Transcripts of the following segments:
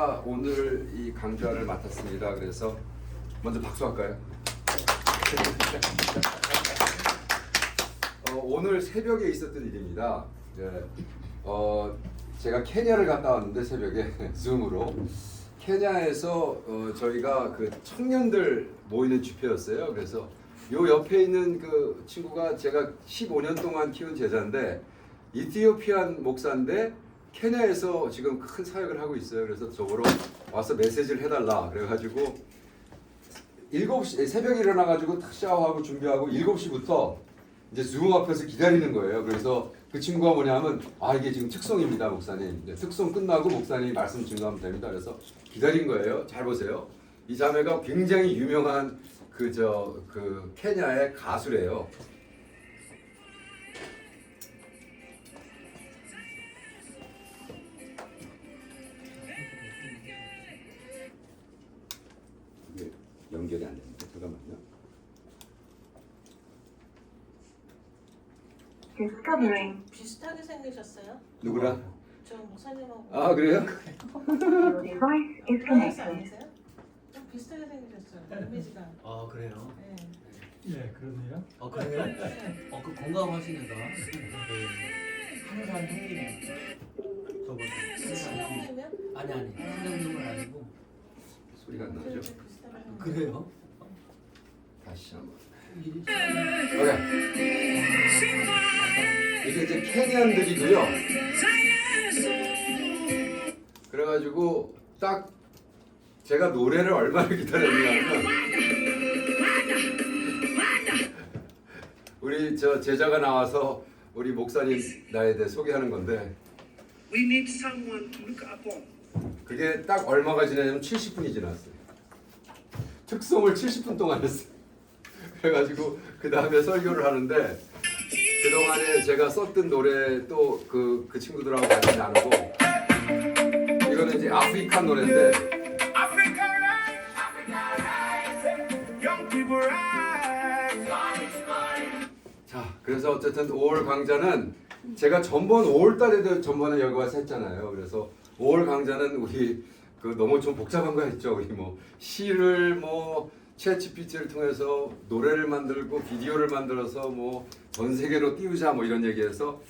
제가 오늘 이 강좌를 맡았습니다. 그래서 먼저 박수할까요? 오늘 새벽에 있었던 일입니다. 네. 제가 케냐를 갔다 왔는데 새벽에 줌으로 케냐에서 저희가 그 청년들 모이는 집회였어요. 그래서 요 옆에 있는 그 친구가 제가 15년 동안 키운 제자인데 이티오피안 목사인데 케냐에서 지금 큰 사역을 하고 있어요. 그래서 저보러 와서 메시지를 해달라 그래가지고 7시 새벽에 일어나가지고 탁 샤워하고 준비하고 7시부터 이제 줌 앞에서 기다리는 거예요. 그래서 그 친구가 뭐냐면 이게 지금 특송입니다, 목사님. 특송 끝나고 목사님 말씀 증거하면 됩니다. 그래서 기다린 거예요. 잘 보세요. 이 자매가 굉장히 유명한 그 케냐의 가수래요. 이게 연결이 안 되는데 잠깐만요. 비슷하게 생기셨어요? 누구랑? 저 목사님하고. 아 그래요? Your device is 프랑스 connected. 아니세요? 좀 비슷하게 생기셨어요. 이미지가. 아 그래요? 네. 예, 그러네요. 그래요? 네. 그 공감하시는다. 항상 형님 저거 신랑이면? 아니 형님은 아니고 소리가 안 나죠? 비슷하게 생겼어요. 그래요? 다시 한번. 일이 오케이. 이게 이제 케냐인들이고요. 그래가지고 딱 제가 노래를 얼마나 기다렸냐면 우리 저 제자가 나와서 우리 목사님 나에 대해 소개하는 건데 We need someone to look upon. 그게 딱 얼마가 지나냐면 70분이 지났어요. 특송을 70분 동안 했어요. 그래가지고 그 다음에 설교를 하는데 그동안에 제가 썼던 노래 또 그 친구들하고 같이 나누고 이거는 이제 아프리칸 노래인데 Africa rise, Africa rise, young people rise. 자 그래서 어쨌든 5월 강좌는 제가 전번 5월 달에도 전번에 여기 와서 했잖아요. 그래서 5월 강좌는 우리 그 너무 좀 복잡한 거 했죠. 우리 뭐 시를 뭐 챗GPT를 통해서 노래를 만들고 비디오를 만들어서 뭐 전 세계로 띄우자 뭐 이런 얘기해서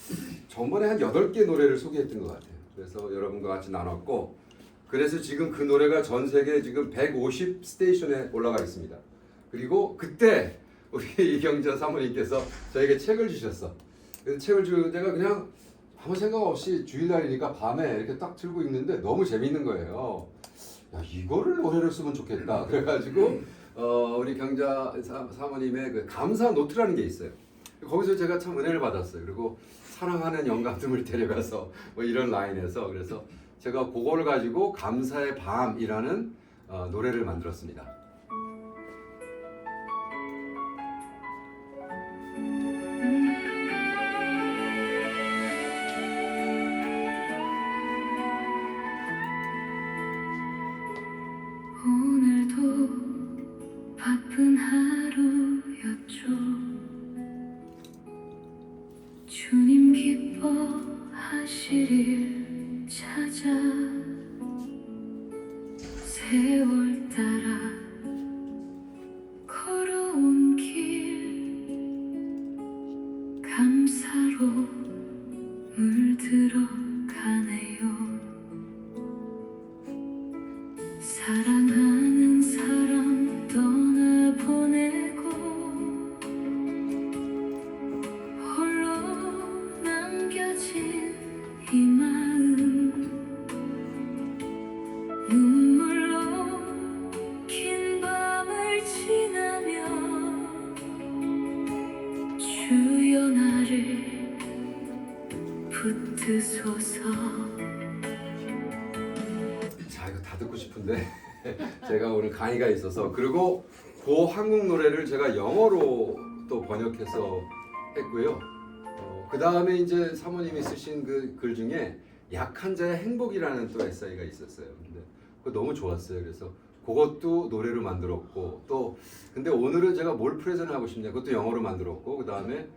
전번에 한 8개 노래를 소개했던 것 같아요. 그래서 여러분과 같이 나눴고 그래서 지금 그 노래가 전 세계 지금 150 스테이션에 올라가 있습니다. 그리고 그때 우리 이경자 사모님께서 저에게 책을 주셨어. 그래서 책을 주고 내가 그냥 아무 생각 없이 주일날이니까 밤에 이렇게 딱 들고 있는데 너무 재밌는 거예요. 야 이거를 노래로 쓰면 좋겠다. 그래가지고 우리 경자 사모님의 그 감사 노트라는 게 있어요. 거기서 제가 참 은혜를 받았어요. 그리고 사랑하는 영감님을 데려가서 뭐 이런 라인에서 그래서 제가 그거를 가지고 감사의 밤이라는 노래를 만들었습니다. 오늘도 바쁜 하루였죠. 주님 기뻐하시길 찾아 세월 따라 걸어온 길 감사로 물들어 가네요. 사랑하는 사람 떠나보내고 홀로 남겨진 이 마음 눈물로 긴 밤을 지나며 주여 나를 붙드소서. 자 이거 다 듣고 싶은데 제가 오늘 강의가 있어서 그리고 그 한국 노래를 제가 영어로 또 번역해서 했고요. 그 다음에 이제 사모님이 쓰신 그 글 중에 약한 자의 행복이라는 또 에세이가 있었어요. 근데 그거 너무 좋았어요. 그래서 그것도 노래로 만들었고 또 근데 오늘은 제가 뭘 프레젠하고 싶냐 그것도 영어로 만들었고 그 다음에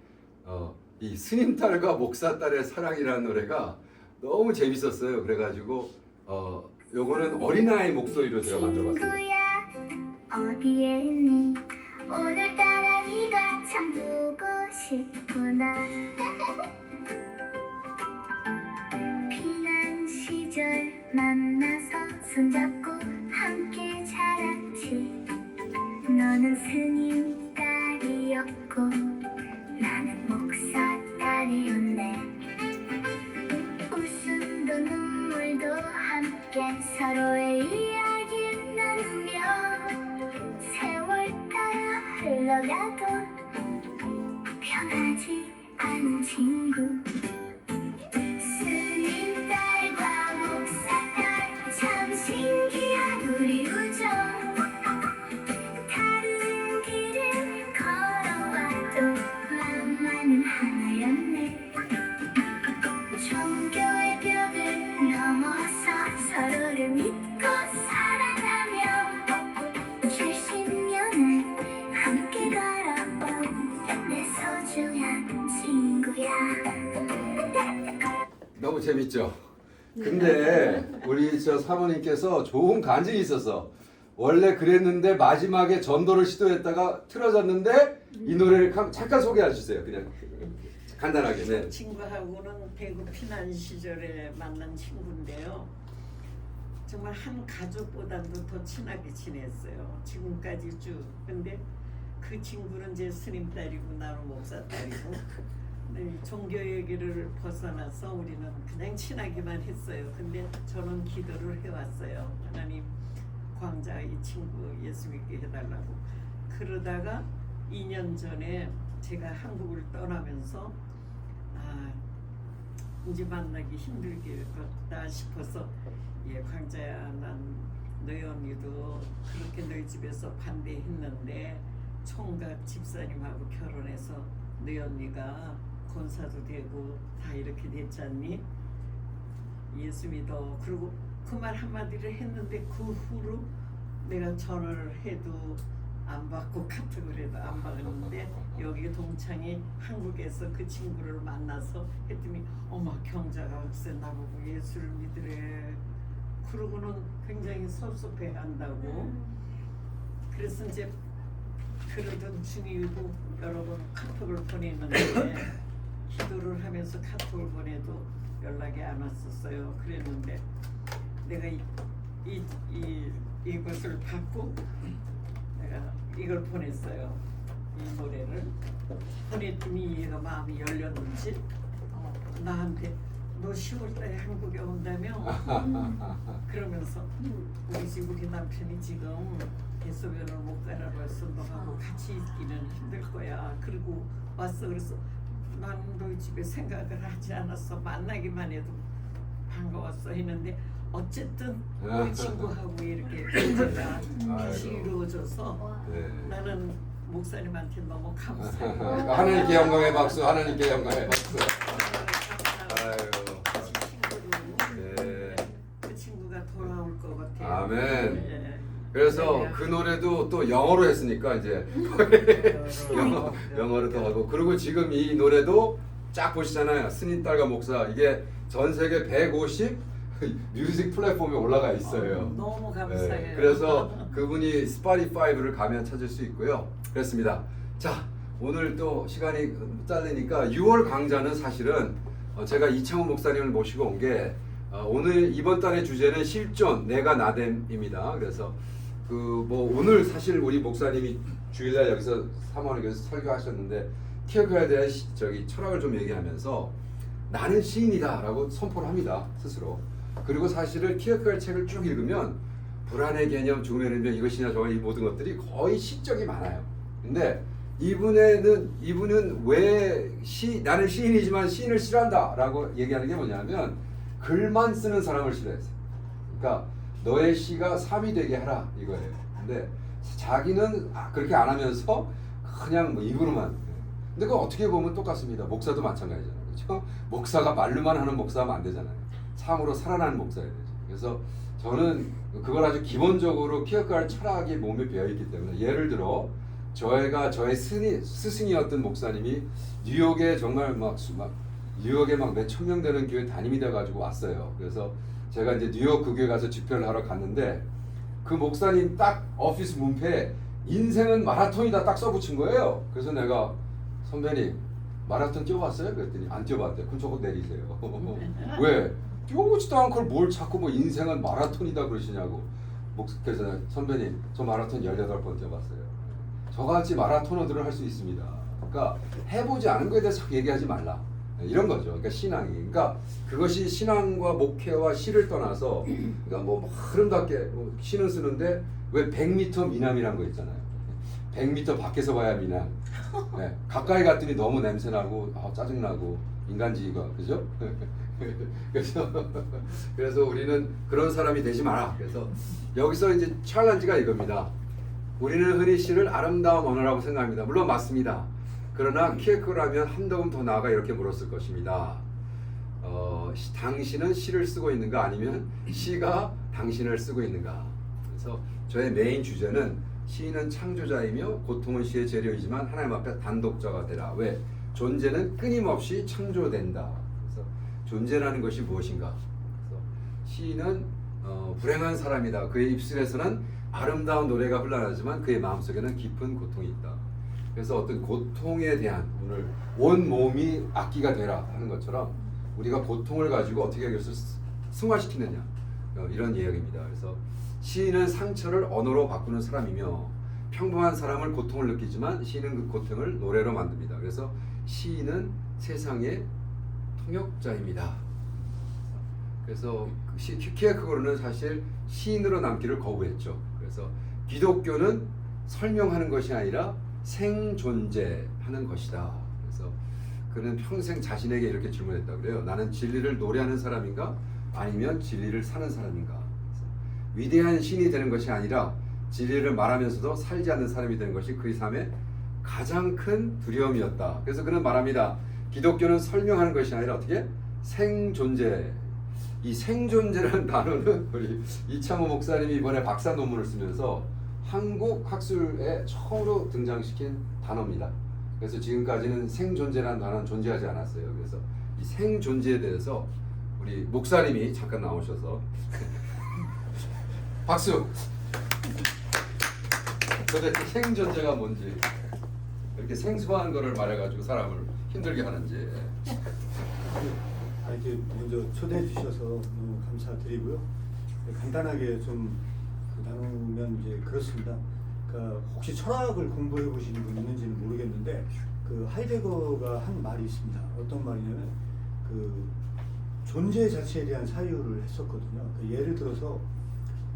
이 스님 딸과 목사 딸의 사랑이라는 노래가 너무 재밌었어요. 그래가지고 요거는 어린아이 목소리로 제가 만들어봤습니다. 친구야 어디에 있니? 오늘따라 네가 참 보고 싶구나. 피난 시절 만나서 손잡고 함께 자랐지. 너는 스님 딸이었고 나는 목사 딸이었네. 웃음도 눈물도 함께 서로의 이야기 나누며 세월 따라 흘러가도 변하지 않은 친구. 스님 딸과 목사 딸 참 신기한 우리 우정. 다른 길을 걸어와도 마음만은 하나였네. 종교의 벽을 넘어서 서로를 믿고 살아가며 70년을 함께 걸어온 내 소중한 친구야. 너무 재밌죠? 근데 우리 저 사모님께서 좋은 간증이 있어서 원래 그랬는데 마지막에 전도를 시도했다가 틀어졌는데 이 노래를 잠깐 소개해 주세요. 그냥 간단하게. 네. 친구하고는 대구 피난 시절에 만난 친구인데요. 정말 한 가족보다도 더 친하게 지냈어요. 지금까지 쭉. 근데 그 친구는 제 스님 딸이고 나는 목사 딸이고 네, 종교 얘기를 벗어나서 우리는 그냥 친하기만 했어요. 근데 저는 기도를 해왔어요. 하나님 광자 이 친구 예수 믿게 해달라고. 그러다가 2년 전에 제가 한국을 떠나면서 이제 만나기 힘들겠다 싶어서 광자야 난 너희 언니도 그렇게 너희 집에서 반대했는데 총각 집사님하고 결혼해서 너희 언니가 권사도 되고 다 이렇게 됐잖니? 예수 믿어. 그리고 그 말 한마디를 했는데 그 후로 내가 전화를 해도 안 받고 카톡을 해도 안 받았는데 여기 동창이 한국에서 그 친구를 만나서 했더니 어머 경자가 글쎄 나보고 예수를 믿으래. 그러고는 굉장히 섭섭해 한다고. 그래서 이제 그러던 중이고 여러 번 카톡을 보냈는데 기도를 하면서 카톡을 보내도 연락이 안 왔었어요. 그랬는데 내가 이것을 받고 내가 이걸 보냈어요. 이 노래를 보냈더니 얘가 마음이 열렸는지 나한테 너 10월달에 한국에 온다며 그러면서 우리 집 우리 남편이 지금 대소변을 못 가라고 해서 너하고 같이 있기는 힘들 거야. 그리고 왔어. 그래서 나는 너희 집에 생각을 하지 않았어. 만나기만 해도 반가웠어 했는데 어쨌든 우리 친구하고 이렇게 관계가 다시 이루어져서 네. 나는 목사님한테 너무 감사해요. 하나님께 영광의 박수. 하나님께 영광의 박수. 아유. 네. 그 친구가 돌아올 것 같아요. 아멘. 예. 그래서 그 노래도 또 영어로 했으니까 이제 영어로도 하고 그리고 지금 이 노래도 쫙 보시잖아요. 스님 딸과 목사 이게 전 세계 150 뮤직 플랫폼에 올라가 있어요. 너무 감사해요. 네, 그래서 그분이 스파티파이를 가면 찾을 수 있고요. 그렇습니다. 자, 오늘 또 시간이 짧으니까 6월 강좌는 사실은 제가 이창훈 목사님을 모시고 온 게 오늘 이번 달의 주제는 실존 내가 나됨입니다. 그래서 그 뭐 오늘 사실 우리 목사님이 주일날 여기서 3월에 설교하셨는데 키어크에 대한 철학을 좀 얘기하면서 나는 시인이다라고 선포를 합니다 스스로. 그리고 사실은 키어크의 책을 쭉 읽으면 불안의 개념, 죽음의 능력 이것이냐 저거 이 모든 것들이 거의 시적이 많아요. 근데 이분은 왜 나는 시인이지만 시인을 싫어한다라고 얘기하는 게 뭐냐면 글만 쓰는 사람을 싫어했어요. 그러니까 너의 시가 삶이 되게 하라 이거예요. 근데 자기는 그렇게 안 하면서 그냥 뭐 입으로만. 근데 그거 어떻게 보면 똑같습니다. 목사도 마찬가지잖아요. 그렇죠? 목사가 말로만 하는 목사하면 안 되잖아요. 삶으로 살아나는 목사여야 되죠. 그래서 저는 그걸 아주 기본적으로 키어크할 철학이 몸에 배어있기 때문에 예를 들어 저의 스승이었던 목사님이 뉴욕에 정말 뉴욕에 막 몇천 명 되는 교회 담임이 돼가지고 왔어요. 그래서 제가 이제 뉴욕 그 교회 가서 집회를 하러 갔는데 그 목사님 딱 오피스 문패에 인생은 마라톤이다 딱 써붙인 거예요. 그래서 내가 선배님 마라톤 뛰어봤어요? 그랬더니 안 뛰어봤대. 그럼 저거 내리세요. 왜? 뛰어보지도 않고 뭘 자꾸 뭐 인생은 마라톤이다 그러시냐고. 그래서 선배님 저 마라톤 18번 뛰어봤어요. 저같이 마라토너들은 할 수 있습니다. 그러니까 해보지 않은 거에 대해서 얘기하지 말라. 이런 거죠. 그러니까 신앙이. 그러니까 그것이 신앙과 목회와 시를 떠나서 그러니까 뭐 아름답게 뭐 시는 쓰는데 왜 100m 미남이란 거 있잖아요. 100m 밖에서 봐야 미남. 네, 가까이 갔더니 너무 냄새나고 짜증나고 인간지휘가 그죠? 그래서 우리는 그런 사람이 되지 마라. 그래서 여기서 이제 챌린지가 이겁니다. 우리는 흔히 시를 아름다운 언어라고 생각합니다. 물론 맞습니다. 그러나 키에크라면 한동음 더 나아가 이렇게 물었을 것입니다. 당신은 시를 쓰고 있는가 아니면 시가 당신을 쓰고 있는가. 그래서 저의 메인 주제는 시인은 창조자이며 고통은 시의 재료이지만 하나님 앞에 단독자가 되라. 왜? 존재는 끊임없이 창조된다. 그래서 존재라는 것이 무엇인가? 그래서 시인은 불행한 사람이다. 그의 입술에서는 아름다운 노래가 흘러나지만 그의 마음속에는 깊은 고통이 있다. 그래서 어떤 고통에 대한 오늘 온 몸이 악기가 되라 하는 것처럼 우리가 고통을 가지고 어떻게 그것을 승화시키느냐 이런 이야기입니다. 그래서 시인은 상처를 언어로 바꾸는 사람이며 평범한 사람은 고통을 느끼지만 시인은 그 고통을 노래로 만듭니다. 그래서 시인은 세상의 통역자입니다. 그래서 키에크고르는 사실 시인으로 남기를 거부했죠. 그래서 기독교는 설명하는 것이 아니라 생존재하는 것이다. 그래서 그는 평생 자신에게 이렇게 질문했다고 그래요. 나는 진리를 노래하는 사람인가? 아니면 진리를 사는 사람인가? 그래서 위대한 신이 되는 것이 아니라 진리를 말하면서도 살지 않는 사람이 되는 것이 그의 삶의 가장 큰 두려움이었다. 그래서 그는 말합니다. 기독교는 설명하는 것이 아니라 어떻게? 생존재. 이 생존재라는 단어는 우리 이창호 목사님이 이번에 박사 논문을 쓰면서 한국 학술에 처음으로 등장시킨 단어입니다. 그래서 지금까지는 생존재라는 단어는 존재하지 않았어요. 그래서 이 생존재에 대해서 우리 목사님이 잠깐 나오셔서 박수! 도대체 생존재가 뭔지 이렇게 생소한 거를 말해가지고 사람을 힘들게 하는지. 이렇게 먼저 초대해 주셔서 너무 감사드리고요. 간단하게 좀 나누면 이제 그렇습니다. 그러니까 혹시 철학을 공부해 보신 분 있는지는 모르겠는데 그 하이데거가 한 말이 있습니다. 어떤 말이냐면 그 존재 자체에 대한 사유를 했었거든요. 그 예를 들어서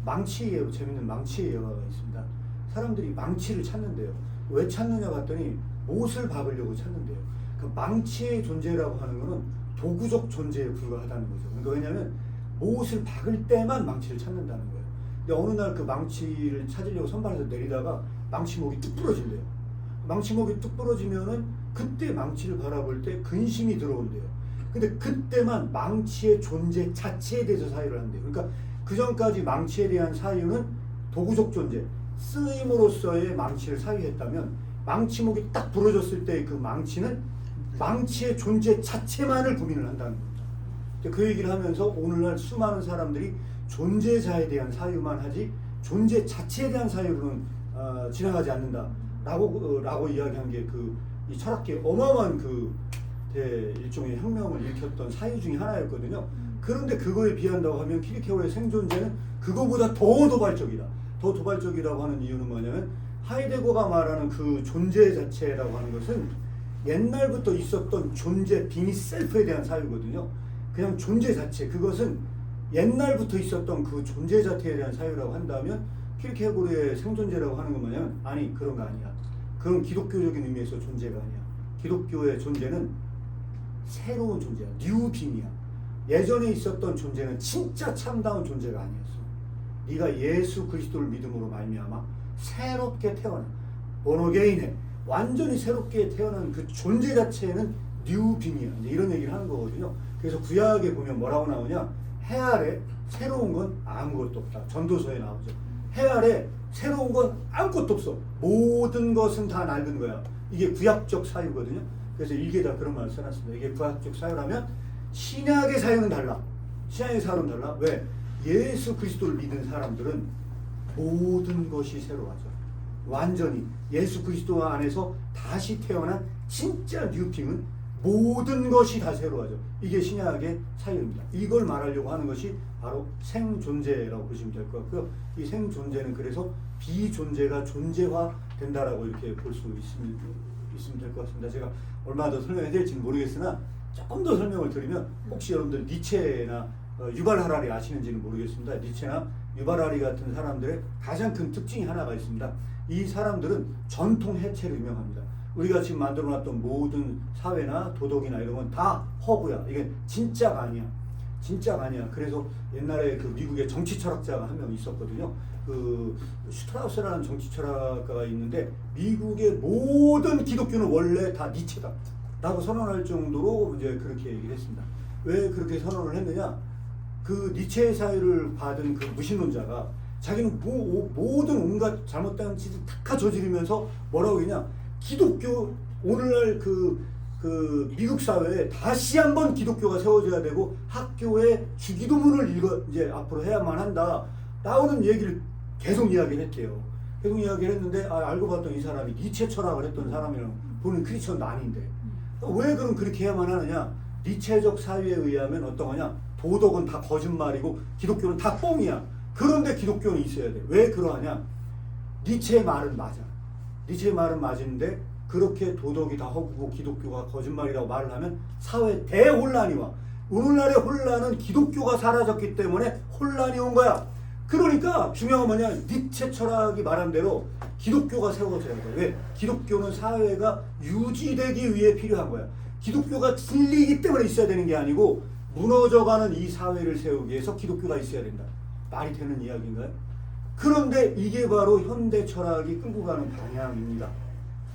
망치예요. 재밌는 망치의 예화가 있습니다. 사람들이 망치를 찾는데요. 왜 찾느냐 봤더니 못을 박으려고 찾는데요. 그 망치의 존재라고 하는 것은 도구적 존재에 불과하다는 거죠. 그러니까 왜냐하면 못을 박을 때만 망치를 찾는다는 거예요. 근데 어느 날 그 망치를 찾으려고 선반에서 내리다가 망치목이 뚝 부러진대요. 망치목이 뚝 부러지면은 그때 망치를 바라볼 때 근심이 들어온대요. 근데 그때만 망치의 존재 자체에 대해서 사유를 한대요. 그러니까 그 전까지 망치에 대한 사유는 도구적 존재, 쓰임으로써의 망치를 사유했다면 망치목이 딱 부러졌을 때 그 망치는 망치의 존재 자체만을 고민을 한다는 거죠. 그 얘기를 하면서 오늘날 수많은 사람들이 존재자에 대한 사유만 하지 존재 자체에 대한 사유로는 지나가지 않는다라고 이야기한 게 이 철학계의 어마어마한 일종의 혁명을 일으켰던 사유 중에 하나였거든요. 그런데 그거에 비한다고 하면 키르케고르의 생존재는 그거보다 더 도발적이다. 더 도발적이라고 하는 이유는 뭐냐면 하이데거가 말하는 그 존재 자체라고 하는 것은 옛날부터 있었던 존재 비니 셀프에 대한 사유거든요. 그냥 존재 자체, 그것은 옛날부터 있었던 그 존재 자체에 대한 사유라고 한다면 키르케고르의 생존재라고 하는 건 뭐냐면 아니 그런 거 아니야. 그건 기독교적인 의미에서 존재가 아니야. 기독교의 존재는 새로운 존재야. 뉴 빙이야. 예전에 있었던 존재는 진짜 참다운 존재가 아니었어. 네가 예수 그리스도를 믿음으로 말미암아 새롭게 태어나 본어게인해 완전히 새롭게 태어난 그 존재 자체는 뉴빙이야. 이제 이런 얘기를 하는 거거든요. 그래서 구약에 보면 뭐라고 나오냐? 해 아래 새로운 건 아무것도 없다. 전도서에 나오죠. 해 아래 새로운 건 아무것도 없어. 모든 것은 다 낡은 거야. 이게 구약적 사유거든요. 그래서 일개 다 그런 말을 써놨습니다. 이게 구약적 사유라면 신약의 사유는 달라. 신약의 사람은 달라. 왜? 예수 그리스도를 믿는 사람들은 모든 것이 새로워져. 완전히 예수 그리스도 안에서 다시 태어난 진짜 뉴핑은 모든 것이 다 새로워져. 이게 신약의 사유입니다. 이걸 말하려고 하는 것이 바로 생존재라고 보시면 될 것 같고요. 이 생존재는 그래서 비존재가 존재화 된다라고 이렇게 볼 수 있으면 될 것 같습니다. 제가 얼마나 더 설명해야 될지는 모르겠으나 조금 더 설명을 드리면 혹시 여러분들 니체나 유발 하라리 아시는지는 모르겠습니다. 니체나 유발 하라리 같은 사람들의 가장 큰 특징이 하나가 있습니다. 이 사람들은 전통 해체로 유명합니다. 우리가 지금 만들어놨던 모든 사회나 도덕이나 이런 건 다 허구야. 이게 진짜가 아니야. 진짜가 아니야. 그래서 옛날에 그 미국의 정치 철학자가 한 명 있었거든요. 그 슈트라우스라는 정치 철학가가 있는데 미국의 모든 기독교는 원래 다 니체다 라고 선언할 정도로 이제 그렇게 얘기를 했습니다. 왜 그렇게 선언을 했느냐? 그 니체의 사유를 받은 그 무신론자가 자기는 모든 온갖 잘못된 짓을 다 저지르면서 뭐라고 했냐? 기독교 오늘날 그 미국 사회에 다시 한번 기독교가 세워져야 되고 학교에 주기도문을 이제 앞으로 해야만 한다. 나오는 얘기를 계속 이야기를 했대요. 계속 이야기를 했는데 알고 봤더니 이 사람이 니체 철학을 했던 사람이랑 보는 크리스천도 아닌데 왜 그럼 그렇게 해야만 하느냐? 니체적 사유에 의하면 어떤 거냐? 도덕은 다 거짓말이고 기독교는 다 뻥이야. 그런데 기독교는 있어야 돼. 왜 그러하냐? 니체의 말은 맞아. 니체의 말은 맞는데 그렇게 도덕이 다 허구고 기독교가 거짓말이라고 말을 하면 사회에 대혼란이 와. 오늘날의 혼란은 기독교가 사라졌기 때문에 혼란이 온 거야. 그러니까 중요한 건 뭐냐? 니체 철학이 말한 대로 기독교가 세워져야 돼. 왜? 기독교는 사회가 유지되기 위해 필요한 거야. 기독교가 진리이기 때문에 있어야 되는 게 아니고 무너져가는 이 사회를 세우기 위해서 기독교가 있어야 된다. 말이 되는 이야기인가요? 그런데 이게 바로 현대 철학이 끌고 가는 방향입니다.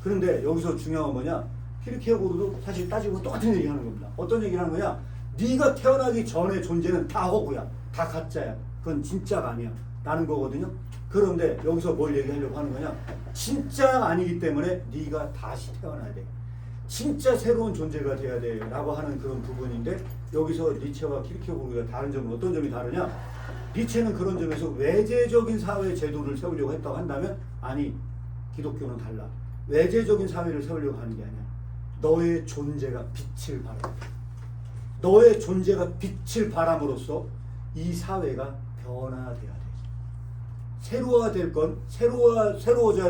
그런데 여기서 중요한 건 뭐냐? 키르케고르도 사실 따지고 똑같은 얘기 하는 겁니다. 어떤 얘기를 하는 거냐? 네가 태어나기 전에 존재는 다 허구야. 다 가짜야. 그건 진짜가 아니야. 라는 거거든요. 그런데 여기서 뭘 얘기하려고 하는 거냐? 진짜가 아니기 때문에 네가 다시 태어나야 돼. 진짜 새로운 존재가 돼야 돼. 라고 하는 그런 부분인데 여기서 니체와 키르케고르가 다른 점은 어떤 점이 다르냐? 니체는 그런 점에서 외제적인 사회 제도를 세우려고 했다고 한다면 아니, 기독교는 달라. 외제적인 사회를 세우려고 하는 게 아니야. 너의 존재가 빛을 발한다. 너의 존재가 빛을 발함으로써 이 사회가 변화돼야 돼. 새로워져야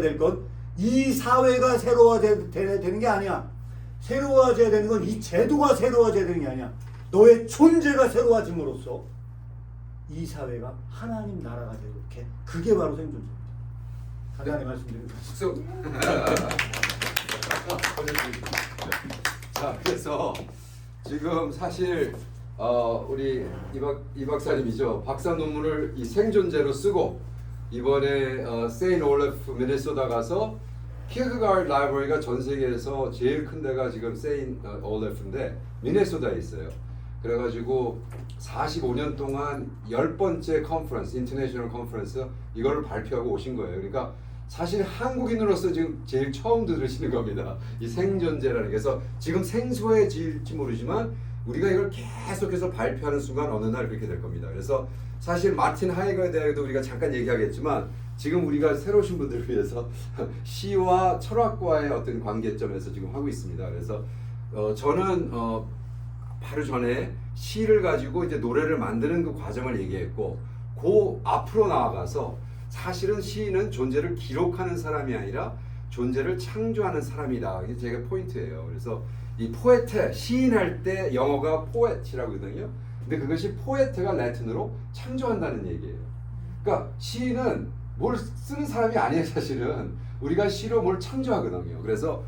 될 건 이 사회가 새로워져야 되는 게 아니야. 새로워져야 되는 건 이 제도가 새로워져야 되는 게 아니야. 너의 존재가 새로워짐으로써 이 사회가 하나님 나라가 되게 그게 바로 생존입니다. 간단히 말씀드립니다. 자, 그래서 지금 사실 우리 이 박사님이죠. 박사 논문을 이 생존제로 쓰고 이번에 세인트 올레프 미네소타 가서 키르케가드 라이브러리가 전 세계에서 제일 큰 데가 지금 세인트 올레프인데 미네소타에 있어요. 그래가지고 45년 동안 10번째 컨퍼런스, 인터내셔널 컨퍼런스 이걸 발표하고 오신 거예요. 그러니까 사실 한국인으로서 지금 제일 처음 들으시는 겁니다. 이 생존제라는 게. 그래서 지금 생소해질지 모르지만 우리가 이걸 계속해서 발표하는 순간 어느 날 그렇게 될 겁니다. 그래서 사실 마틴 하이거에 대해서도 우리가 잠깐 얘기하겠지만 지금 우리가 새로 오신 분들을 위해서 시와 철학과의 어떤 관계점에서 지금 하고 있습니다. 그래서 저는 바로 전에 시를 가지고 이제 노래를 만드는 그 과정을 얘기했고 그 앞으로 나아가서 사실은 시인은 존재를 기록하는 사람이 아니라 존재를 창조하는 사람이다. 이게 제가 포인트예요. 그래서 이 포에테, 시인 할 때 영어가 포에트라고 하거든요. 근데 그것이 포에테가 라틴어로 창조한다는 얘기예요. 그러니까 시인은 뭘 쓰는 사람이 아니에요. 사실은 우리가 시로 뭘 창조하거든요. 그래서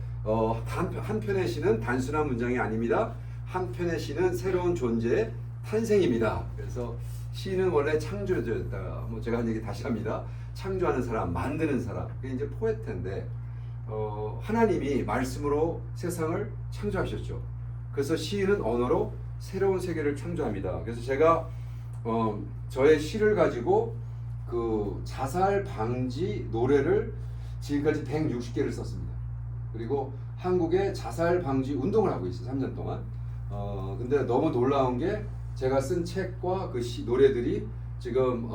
한편의 시는 단순한 문장이 아닙니다. 한편의 시는 새로운 존재의 탄생입니다. 그래서 시는 원래 창조자다. 뭐 제가 한 얘기 다시 합니다. 창조하는 사람, 만드는 사람. 그게 이제 포에테인데 하나님이 말씀으로 세상을 창조하셨죠. 그래서 시인은 언어로 새로운 세계를 창조합니다. 그래서 제가 저의 시를 가지고 그 자살 방지 노래를 지금까지 160개를 썼습니다. 그리고 한국에 자살 방지 운동을 하고 있어요. 3년 동안. 근데 너무 놀라운 게 제가 쓴 책과 그 노래들이 지금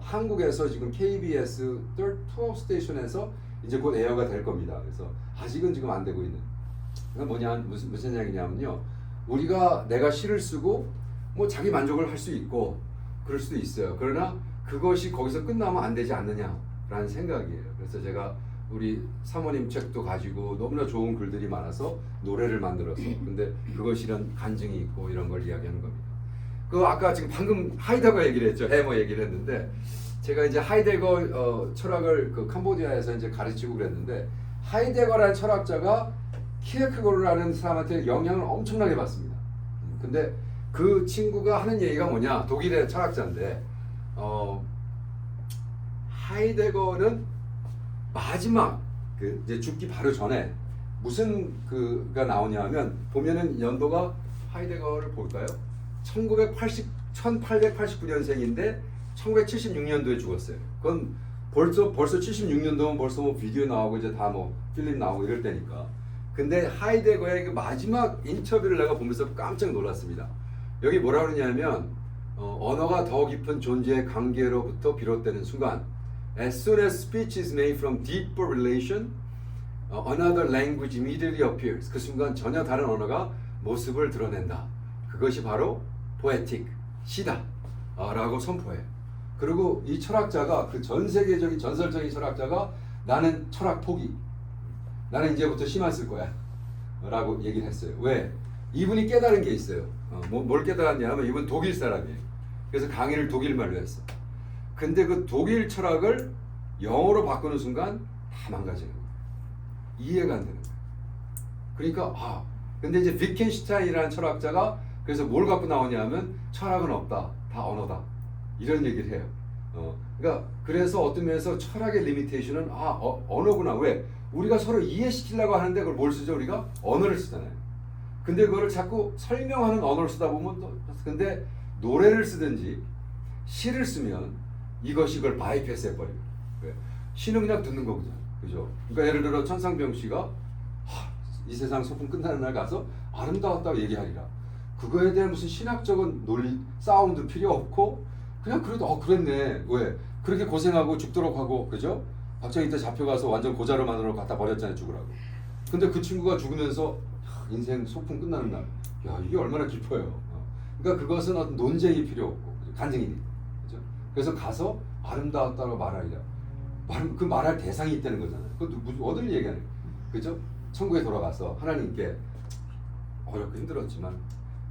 한국에서 지금 KBS 12 스테이션에서 이제 곧 에어가 될 겁니다. 그래서 아직은 지금 안 되고 있는. 그건 뭐냐 무슨 이야기냐면요. 우리가 내가 시를 쓰고 뭐 자기 만족을 할 수 있고 그럴 수도 있어요. 그러나 그것이 거기서 끝나면 안 되지 않느냐라는 생각이에요. 그래서 제가 우리 사모님 책도 가지고 너무나 좋은 글들이 많아서 노래를 만들어서 근데 그것이 이런 간증이 있고 이런 걸 이야기하는 겁니다. 그 아까 지금 방금 하이데거 얘기를 했죠. 해머 얘기를 했는데 제가 이제 하이데거 철학을 그 캄보디아에서 이제 가르치고 그랬는데 하이데거라는 철학자가 키에크고르라는 사람한테 영향을 엄청나게 받습니다. 근데 그 친구가 하는 얘기가 뭐냐? 독일의 철학자인데 하이데거는 마지막 그 이제 죽기 바로 전에 무슨 그가 나오냐면 보면은 연도가 하이데거를 볼까요? 1889년생인데 1976년도에 죽었어요. 그건 벌써 76년도면 벌써 뭐 비디오 나오고 이제 다 뭐 필름 나오고 이럴 때니까. 근데 하이데거의 그 마지막 인터뷰를 내가 보면서 깜짝 놀랐습니다. 여기 뭐라 그러냐면 언어가 더 깊은 존재의 관계로부터 비롯되는 순간 As soon as speech is made from deeper relation, another language immediately appears. 그 순간 전혀 다른 언어가 모습을 드러낸다. 그것이 바로 poetic, 시다 라고 선포해요. 그리고 이 철학자가 그 전 세계적인 전설적인 철학자가 나는 철학 포기. 나는 이제부터 시만 쓸 거야 라고 얘기를 했어요. 왜? 이분이 깨달은 게 있어요. 뭘 깨달았냐면 이분 독일 사람이에요. 그래서 강의를 독일말로 했어. 근데 그 독일 철학을 영어로 바꾸는 순간 다 망가지는 거예요. 이해가 안 되는 거예요. 그러니까 근데 이제 비켄슈타인이라는 철학자가 그래서 뭘 갖고 나오냐면 철학은 없다. 다 언어다. 이런 얘기를 해요. 그러니까 그래서 어떤 면에서 철학의 리미테이션은 언어구나. 왜? 우리가 서로 이해시키려고 하는데 그걸 뭘 쓰죠? 우리가 언어를 쓰잖아요. 근데 그거를 자꾸 설명하는 언어를 쓰다 보면 또 근데 노래를 쓰든지 시를 쓰면 이것이 그걸 바이패스 해버려요. 왜? 시는 그냥 듣는 거거든요. 그죠? 그러니까 예를 들어 천상병 씨가 이 세상 소풍 끝나는 날 가서 아름다웠다고 얘기하리라. 그거에 대한 무슨 신학적인 논리 싸움도 필요 없고 그냥 그래도 그랬네. 왜? 그렇게 고생하고 죽도록 하고 그죠? 박정희 때 잡혀가서 완전 고자로만으로 갖다 버렸잖아요. 죽으라고. 근데 그 친구가 죽으면서 인생 소풍 끝나는 날 이게 얼마나 깊어요. 그러니까 그것은 어떤 논쟁이 필요 없고 간증이니까. 그죠? 그래서 가서 아름다웠다고 말하리라. 그 말할 대상이 있다는 거잖아요. 그것도 어딜 얘기하는 거예요. 그죠? 천국에 돌아가서 하나님께 어렵고 힘들었지만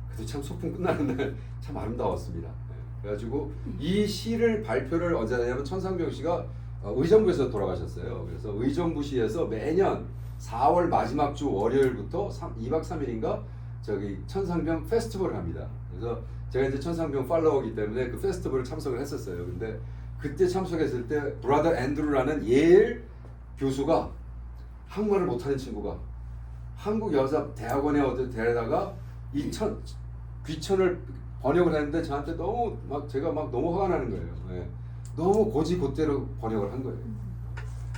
그래도 참 소풍 끝나는 날 참 아름다웠습니다. 그래가지고 이 시를 발표를 언제 하냐면 천상병 씨가 의정부에서 돌아가셨어요. 그래서 의정부시에서 매년 4월 마지막 주 월요일부터 2박 3일인가 저기 천상병 페스티벌을 합니다. 그래서 제가 이제 천상병 팔로워이기 때문에 그 페스티벌을 참석을 했었어요. 근데 그때 참석했을 때 브라더 앤드루라는 예일 교수가 한국말을 못하는 친구가 한국 여자 대학원에 어디 데려다가 귀천을 번역을 했는데 저한테 너무 제가 너무 화가 나는 거예요. 네. 너무 고지고대로 번역을 한 거예요.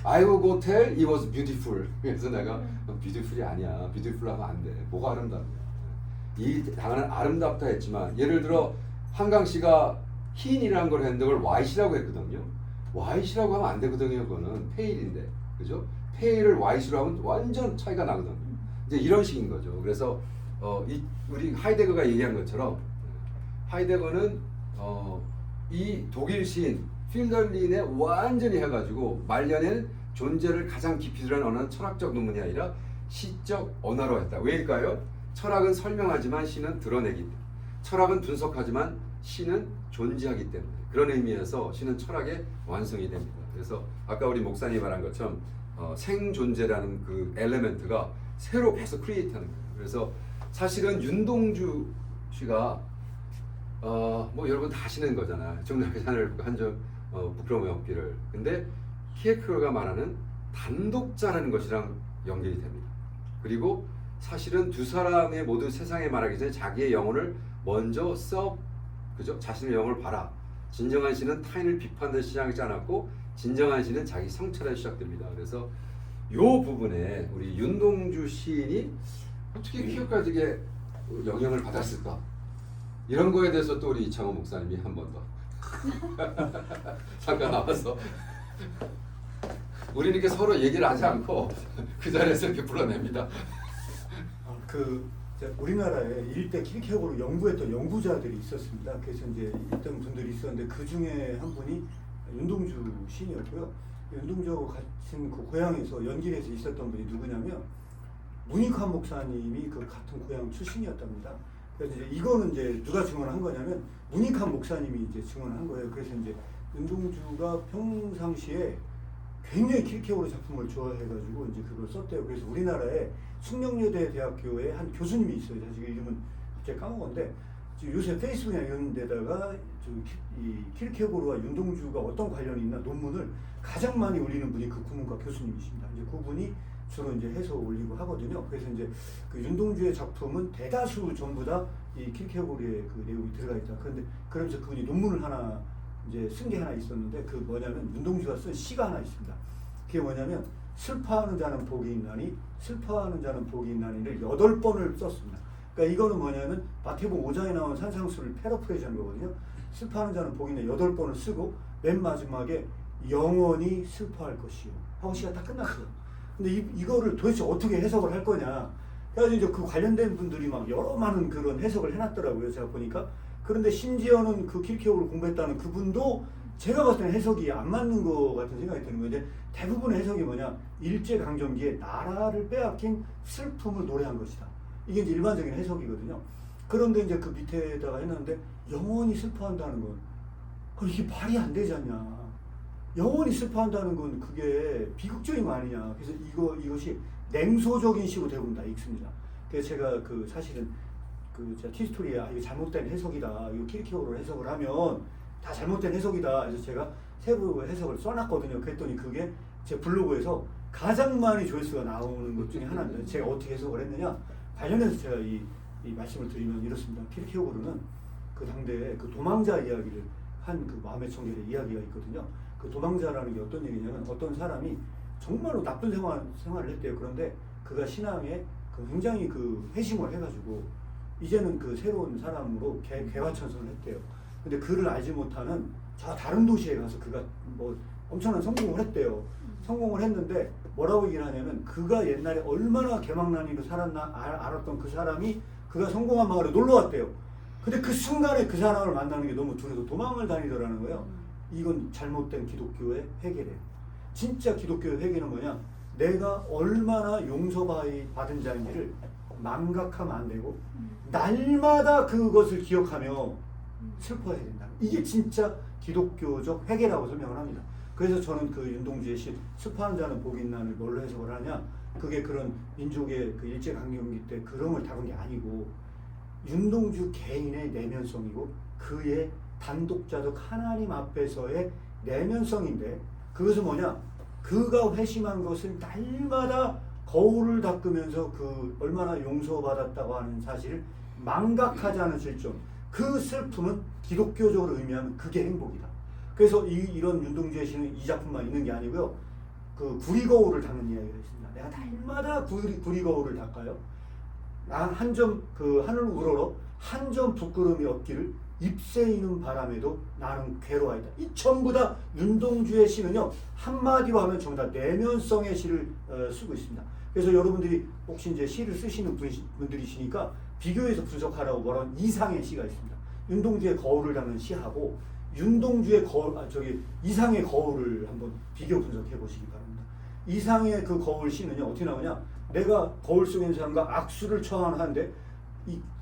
I will go tell it was beautiful. 그래서 내가 beautiful이 아니야. beautiful 하면 안 돼. 뭐가 아름답냐. 이 단어는 아름답다 했지만 예를 들어 한강 씨가 흰이라는 걸 했는데 그걸 white이라고 했거든요. white이라고 하면 안 되거든요. 그거는 페일인데. 그죠? 페일을 white로 하면 완전 차이가 나거든요. 이제 이런 식인 거죠. 그래서 우리 하이데거가 얘기한 것처럼 하이데거는 이 독일 시인 필덜린에 완전히 해가지고 말년에는 존재를 가장 깊이 드러낸 언어는 철학적 논문이 아니라 시적 언어로 했다. 왜일까요? 철학은 설명하지만 시는 드러내기 때문에. 철학은 분석하지만 시는 존재하기 때문에. 그런 의미에서 시는 철학의 완성이 됩니다. 그래서 아까 우리 목사님이 말한 것처럼 생존재라는 그 엘레멘트가 새로 계속 크리에이트하는 거예요. 그래서 사실은 윤동주 씨가 뭐 여러분 다 아시는 거잖아. 정답의 산을 한점 부끄러움의 없기를. 근데 키에크로가 말하는 단독자라는 것이랑 연결이 됩니다. 그리고 사실은 두 사람의 모두 세상에 말하기 전에 자기의 영혼을 먼저 그죠? 자신의 영혼을 봐라. 진정한 시는 타인을 비판하는 시작하지 않았고 진정한 시는 자기 성찰에 시작됩니다. 그래서 이 부분에 우리 윤동주 시인이 어떻게 키에크로에게 영향을 받았을까? 이런 거에 대해서 또 우리 이창호 목사님이 한 번 더 잠깐 나와서 우리는 이렇게 서로 얘기를 하지 않고 그 자리에서 이렇게 불러냅니다. 우리나라에 일대 킬케고를 연구했던 연구자들이 있었습니다. 그래서 이제 있던 분들이 있었는데 그 중에 한 분이 윤동주 시인이었고요. 윤동주하고 같은 그 고향에서 연길에서 있었던 분이 누구냐면 문익환 목사님이 그 같은 고향 출신이었답니다. 그래서 이제 이거는 이제 누가 증언한 거냐면 문익환 목사님이 이제 증언한 거예요. 그래서 이제 윤동주가 평상시에 굉장히 킬케고르 작품을 좋아해가지고 이제 그걸 썼대요. 그래서 우리나라에 숙명여대 대학교에 한 교수님이 있어요. 사실 이름은 갑자기 까먹었는데 지금 요새 페이스북이나 이런 데다가 이 킬케고르와 윤동주가 어떤 관련이 있나 논문을 가장 많이 올리는 분이 그 국문과 교수님이십니다. 이제 그분이 주로 이제 해서 올리고 하거든요. 그래서 이제 그 윤동주의 작품은 대다수 전부 다 이 킬케고르의 그 내용이 들어가 있다. 그런데 그러면서 그분이 논문을 하나 이제 쓴 게 하나 있었는데 그 뭐냐면 윤동주가 쓴 시가 하나 있습니다. 그게 뭐냐면 슬퍼하는 자는 복이 있나니 슬퍼하는 자는 복이 있나니를 8번을 썼습니다. 그러니까 이거는 뭐냐면 마태복음 5장에 나온 산상수를 패러프레이즈한 거거든요. 슬퍼하는 자는 복이 있나 8번을 쓰고 맨 마지막에 영원히 슬퍼할 것이요 하고 시가 딱 끝났어요. 근데 이거를 도대체 어떻게 해석을 할 거냐. 그래서 이제 그 관련된 분들이 막 여러 많은 그런 해석을 해놨더라고요. 제가 보니까. 그런데 심지어는 그 킬케고르를 공부했다는 그분도 제가 봤을 때는 해석이 안 맞는 것 같은 생각이 드는 거예요. 이제 대부분의 해석이 뭐냐, 일제강점기에 나라를 빼앗긴 슬픔을 노래한 것이다. 이게 이제 일반적인 해석이거든요. 그런데 이제 그 밑에다가 했는데 영원히 슬퍼한다는 건 이게 말이 안 되지 않냐. 영원히 슬퍼한다는 건 그게 비극적인 거 아니냐. 그래서 이것이 냉소적인 시로 대부분 다 읽습니다. 그래서 제가 그 사실은 그 제가 티스토리에 이거 잘못된 해석이다. 이거 킬케고르를 해석을 하면 다 잘못된 해석이다. 그래서 제가 세부 해석을 써놨거든요. 그랬더니 그게 제 블로그에서 가장 많이 조회수가 나오는 것 중에 하나입니다. 제가 어떻게 해석을 했느냐. 관련해서 제가 이 말씀을 드리면 이렇습니다. 킬케고르는 그 당대에 그 도망자 이야기를 한 그 마음의 청결의 이야기가 있거든요. 그 도망자라는 게 어떤 얘기냐면 어떤 사람이 정말로 나쁜 생활을 했대요. 그런데 그가 신앙에 굉장히 그 회심을 해가지고 이제는 그 새로운 사람으로 개화천선을 했대요. 근데 그를 알지 못하는 저 다른 도시에 가서 그가 뭐 엄청난 성공을 했대요. 성공을 했는데 뭐라고 얘기를 하냐면 그가 옛날에 얼마나 개망난이로 살았나 알았던 그 사람이 그가 성공한 마을에 놀러 왔대요. 근데 그 순간에 그 사람을 만나는 게 너무 두려워서 도망을 다니더라는 거예요. 이건 잘못된 기독교의 회개래요. 진짜 기독교의 회개는 뭐냐? 내가 얼마나 용서받은 자인지를 망각하면 안 되고 날마다 그것을 기억하며 슬퍼해야 된다. 이게 진짜 기독교적 회개라고 설명을 합니다. 그래서 저는 그 윤동주의 시 슬퍼하는 자는 복이 있나를 뭘로 해석을 하냐? 그게 그런 민족의 그 일제강점기 때 그런 걸 다룬 게 아니고 윤동주 개인의 내면성이고 그의 단독자적 하나님 앞에서의 내면성인데 그것은 뭐냐? 그가 회심한 것은 날마다 거울을 닦으면서 그 얼마나 용서받았다고 하는 사실을 망각하지 않은 실정. 그 슬픔은 기독교적으로 의미하면 그게 행복이다. 그래서 이런 윤동주의 시는 이 작품만 있는 게 아니고요. 그 구리거울을 닦는 이야기가 있습니다. 내가 날마다 구리거울을 닦아요. 한 점 그 하늘 우러러 한 점 부끄러움이 없기를 잎새이는 바람에도 나는 괴로워하다. 이 전부 다 윤동주의 시는요 한마디로 하면 전부 다 내면성의 시를 쓰고 있습니다. 그래서 여러분들이 혹시 이제 시를 쓰시는 분들이시니까 비교해서 분석하라고 뭐라고 이상의 시가 있습니다. 윤동주의 거울을 닦는 시하고 윤동주의 이상의 거울을 한번 비교 분석해 보시기 바랍니다. 이상의 그 거울 시는요 어떻게 나오냐? 내가 거울 속에 있는 사람과 악수를 처하는데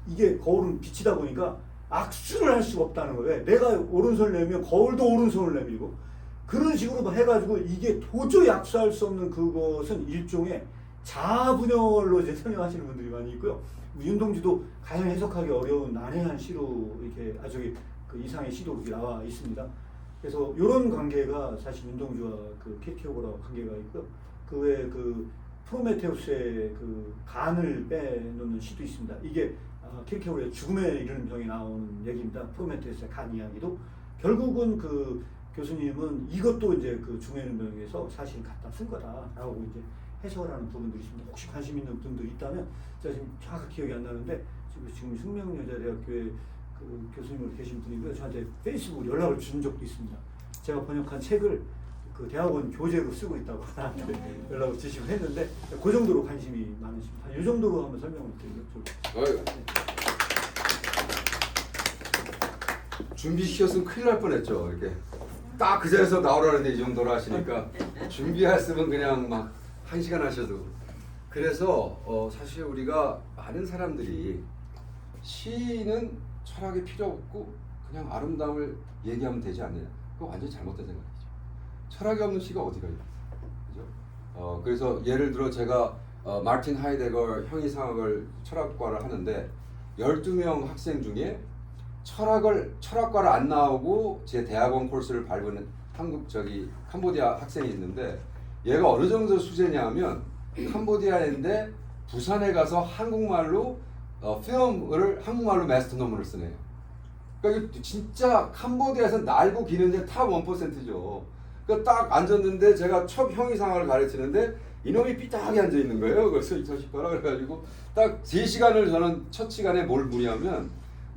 이게 거울은 빛이다 보니까 악수를 할 수가 없다는 거예요. 내가 오른손을 내밀면 거울도 오른손을 내밀고 그런 식으로 해가지고 이게 도저히 악수할 수 없는 그것은 일종의 자아분열로 이제 설명하시는 분들이 많이 있고요. 윤동주도 가장 해석하기 어려운 난해한 시로 이렇게 아주 그 이상의 시도 이렇게 나와 있습니다. 그래서 이런 관계가 사실 윤동주와 그 킬케고르와 관계가 있고요. 그 외에 그 프로메테우스의 그 간을 빼놓는 시도 있습니다. 이게 킬케고르의 죽음에 이르는 병에 나오는 얘기입니다. 프로메테우스의 간 이야기도 결국은 그 교수님은 이것도 이제 그 죽음에 이르는 병에서 사실 갖다 쓴 거다라고 이제 해석을 하는 부분들이 있습니다. 혹시 관심 있는 분들이 있다면 제가 지금 정확히 기억이 안 나는데 지금 숙명여자대학교에 그 교수님으로 계신 분이고요. 저한테 페이스북으로 연락을 준 적도 있습니다. 제가 번역한 책을 그 대학원 교재로 쓰고 있다고 나한테 연락을 주시고 했는데 그 정도로 관심이 많으십니다. 이 정도로 한번 설명을 드리죠. 어이. 준비시켰으면 큰일 날 뻔했죠. 이렇게 딱 그 자리에서 나오라는데 이 정도로 하시니까 준비했으면 그냥 막 1시간 하셔도. 그래서 사실 우리가 많은 사람들이 시는 철학이 필요 없고 그냥 아름다움을 얘기하면 되지 않느냐. 그거 완전히 잘못된 생각이죠. 철학이 없는 시가 어디가 있어요? 그죠? 그래서 예를 들어 제가 마르틴 하이데거 형이상학을 철학과를 하는데 12명 학생 중에 철학과를 안 나오고 제 대학원 코스를 밟은 캄보디아 학생이 있는데 얘가 어느 정도 수제냐면 캄보디아인데 부산에 가서 한국말로 필름을 한국말로 마스터 논문을 쓰네요. 그러니까 이거 진짜 캄보디아에서 날고 기는데 탑 1%죠. 그러니까 딱 앉았는데 제가 첫 형이상학을 가르치는데 이놈이 삐딱하게 앉아 있는 거예요. 그래서 이 자식 봐라 그래가지고 딱 3시간을 저는 첫 시간에 뭘 무리하면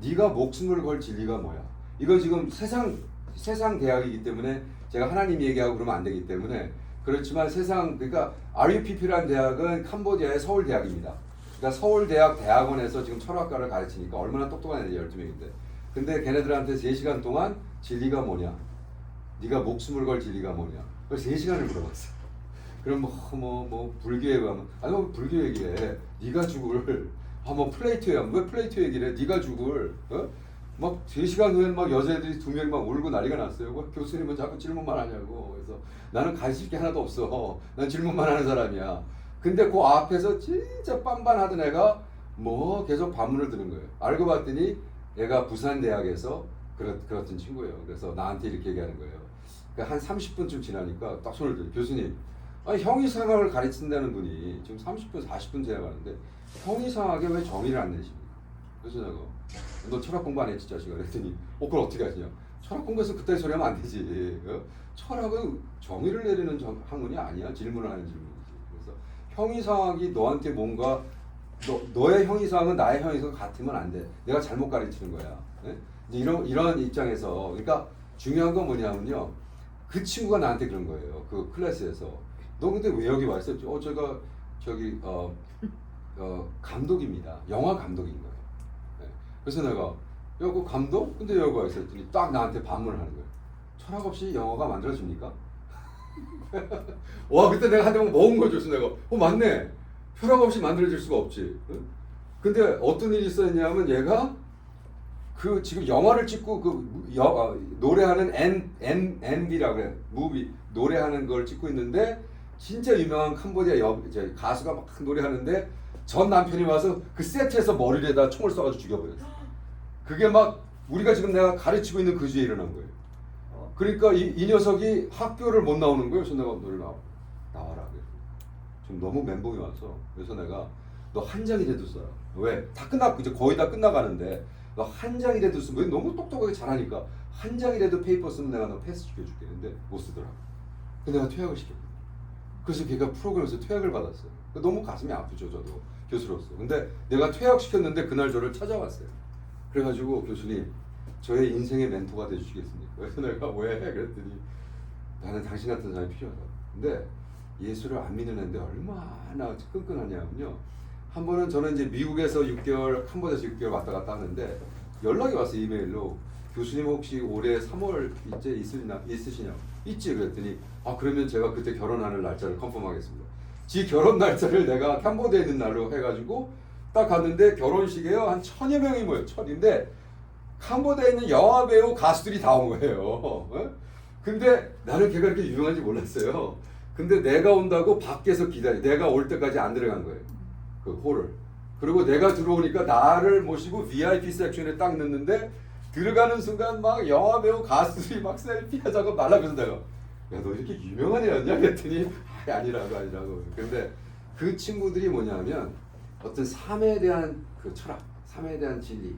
네가 목숨을 걸 진리가 뭐야? 이거 지금 세상 대학이기 때문에 제가 하나님 얘기하고 그러면 안 되기 때문에 그렇지만 그러니까 RUPP라는 대학은 캄보디아의 서울 대학입니다. 그러니까 서울 대학 대학원에서 지금 철학과를 가르치니까 얼마나 똑똑한 애들이 12명인데. 근데 걔네들한테 3시간 동안 진리가 뭐냐? 네가 목숨을 걸 진리가 뭐냐? 그래서 3시간을 물어봤어. 그럼 뭐 불교 얘기하면 아니 뭐 불교 얘기해. 네가 죽을 뭐 플레이토야. 왜 플레이토 얘기를 해? 네가 죽을 막 3시간 후에 막 여자애들이 2명이 막 울고 난리가 났어요. 교수님은 자꾸 질문만 하냐고. 그래서 나는 가르칠 게 하나도 없어. 난 질문만 하는 사람이야. 근데 그 앞에서 진짜 빤빤하던 애가 뭐 계속 반문을 드는 거예요. 알고 봤더니 얘가 부산대학에서 그렇던 친구예요. 그래서 나한테 이렇게 얘기하는 거예요. 그러니까 한 30분쯤 지나니까 딱 손을 들어. 교수님, 아니 형이상학을 가르친다는 분이 지금 30분, 40분 지나가는데 형이상학에 왜 정의를 안 내십니까? 그래서 내가 너 철학 공부 안 했지 자식아 그랬더니 그걸 어떻게 하시냐? 철학 공부해서 그따위 소리 하면 안 되지. 철학은 정의를 내리는 학문이 아니야. 질문을 하는 질문이지. 그래서 형이상학이 너한테 뭔가 너의 형이상은 나의 형이상 같으면 안 돼. 내가 잘못 가르치는 거야. 네? 이런 입장에서 그러니까 중요한 건 뭐냐면요. 그 친구가 나한테 그런 거예요. 그 클래스에서 너 근데 왜 여기 와 있었지? 제가 저기 감독입니다. 영화 감독인 거예요. 네. 그래서 내가 그 감독? 근데 여기 와 있었더니 딱 나한테 반문을 하는 거예요. 철학 없이 영화가 만들어집니까? 와 그때 내가 한 대만 먹은 거죠. 그래서 내가 맞네. 철학 없이 만들어질 수가 없지. 응? 근데 어떤 일이 있었냐면 얘가 그 지금 영화를 찍고 노래하는 MV라고 그래. 무비 노래하는 걸 찍고 있는데 진짜 유명한 캄보디아 가수가 막 노래하는데 전 남편이 와서 그 세트에서 머리에다 총을 쏴가지고 죽여버렸어. 그게 막 우리가 지금 내가 가르치고 있는 그 주에 일어난 거예요. 그러니까 이 녀석이 학교를 못 나오는 거예요. 그래서 내가 너를 나와라. 지금 너무 멘붕이 와서 그래서 내가 너 한 장이라도 써라. 왜? 다 끝났고 이제 거의 다 끝나가는데 너 한 장이라도 쓰면 너무 똑똑하게 잘하니까 한 장이라도 페이퍼 쓰면 내가 너 패스 시켜줄게. 근데 못 쓰더라고. 근데 내가 퇴학을 시켰어. 그래서 걔가 프로그램에서 퇴학을 받았어요. 너무 가슴이 아프죠 저도 교수로서. 근데 내가 퇴학시켰는데 그날 저를 찾아왔어요. 그래가지고 교수님 저의 인생의 멘토가 되주시겠습니까? 그래서 내가 왜? 그랬더니 나는 당신 같은 사람이 필요하다. 근데 예수를 안 믿는 애인데 얼마나 끈끈하냐면요. 한 번은 저는 이제 미국에서 6개월, 캄보디아에서 6개월 왔다 갔다 하는데 연락이 왔어요. 이메일로. 교수님 혹시 올해 3월 이제 있으시냐? 있지. 그랬더니 그러면 제가 그때 결혼하는 날짜를 컨펌하겠습니다. 지 결혼 날짜를 내가 캄보디아에 있는 날로 해가지고 딱 갔는데 결혼식에요. 한 1000여 명이 모여. 1000인데 캄보디아에 있는 영화배우 가수들이 다 온 거예요. 근데 나는 걔가 그렇게 유명한지 몰랐어요. 근데 내가 온다고 밖에서 내가 올 때까지 안 들어간 거예요. 그 홀을. 그리고 내가 들어오니까 나를 모시고 VIP 섹션에 딱 넣는데 들어가는 순간 막 영화배우 가수들이 막 셀피 하자고 말라면서 내가 야 너 이렇게 유명한 애였냐? 그랬더니 아니라고. 근데 그 친구들이 뭐냐면 어떤 삶에 대한 그 철학, 삶에 대한 진리.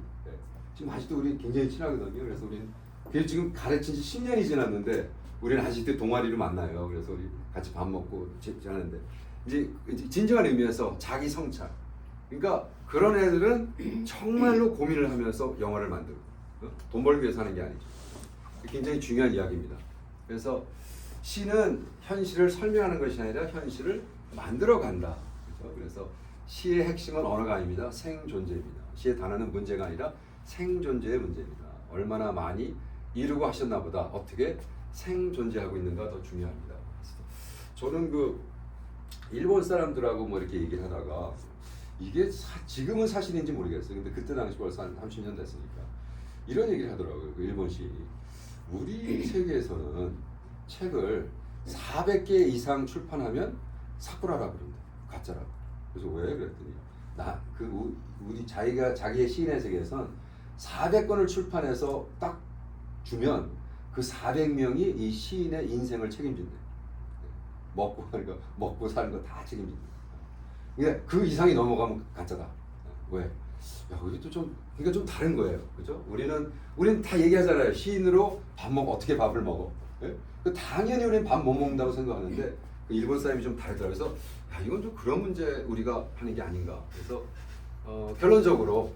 지금 아직도 우리 굉장히 친하거든요. 그래서 우리는 그게 지금 가르친 지 10년이 지났는데 우리는 아직도 동아리로 만나요. 그래서 우리 같이 밥 먹고 하는데 이제 진정한 의미에서 자기 성찰. 그러니까 그런 애들은 정말로 고민을 하면서 영화를 만들고 돈 벌기 위해서 하는 게 아니죠. 굉장히 중요한 이야기입니다. 그래서 시는 현실을 설명하는 것이 아니라 현실을 만들어 간다. 그렇죠? 그래서 시의 핵심은 언어가 아닙니다. 생존재입니다. 시의 단어는 문제가 아니라 생존재의 문제입니다. 얼마나 많이 이루고 하셨나 보다 어떻게 생존재하고 있는가 더 중요합니다. 저는 그 일본 사람들하고 뭐 이렇게 얘기를 하다가 이게 지금은 사실인지 모르겠어요. 근데 그때 당시 벌써 한 30년 됐으니까 이런 얘기를 하더라고요. 그 일본 시 우리 세계에서는 책을 400개 이상 출판하면 사쿠라라 그런다. 가짜라고. 그래서 왜 그랬더니 우리 자기의 시인의 세계에선 400권을 출판해서 딱 주면 그 400명이 이 시인의 인생을 책임진대. 먹고 사는 거 다 책임진대. 근데 그 이상이 넘어가면 가짜다. 왜? 야, 이게 좀 그러니까 좀 다른 거예요. 그죠? 우리는 다 얘기하잖아요. 시인으로 어떻게 밥을 먹어? 예? 당연히 우리는 밥 못 먹는다고 생각하는데 그 일본 사람이 좀 다르더라고요. 그래서 야, 이건 좀 그런 문제 우리가 하는 게 아닌가. 그래서 결론적으로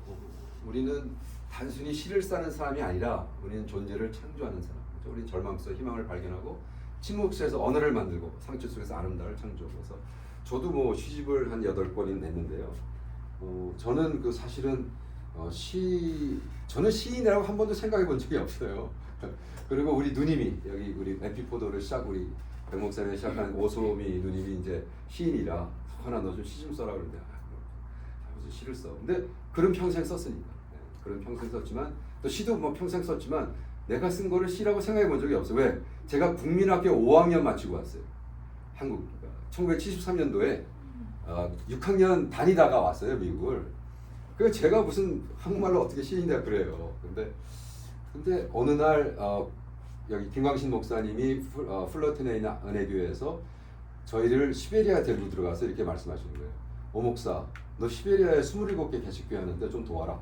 우리는 단순히 시를 쓰는 사람이 아니라 우리는 존재를 창조하는 사람. 그렇죠? 우리는 절망 속에 희망을 발견하고 침묵 속에서 언어를 만들고 상처 속에서 아름다움을 창조하고. 그래서 저도 뭐 시집을 한 8권이 냈는데요. 저는 그 사실은 저는 시인이라고 한 번도 생각해 본 적이 없어요. 그리고 우리 누님이 여기 우리 에피포도를 우리 백 목사님이 시작한 오소미 누님이 이제 시인이라 하나 너 좀 시 좀 써라 그러는데 무슨 시를 써. 근데 글은 평생 썼으니까. 글은 평생 썼지만 또 시도 뭐 평생 썼지만 내가 쓴 거를 시라고 생각해 본 적이 없어요. 왜? 제가 국민학교 5학년 마치고 왔어요. 한국. 1973년도에 6학년 다니다가 왔어요, 미국을. 그래서 제가 무슨 한국말로 어떻게 시인이냐 그래요. 근데 어느 날 여기 김광신 목사님이 플러튼에 있는 은혜교회에서 저희를 시베리아 데리고 들어가서 이렇게 말씀하시는 거예요. 오 목사, 너 시베리아에 27개 개척교회 하는데 좀 도와라.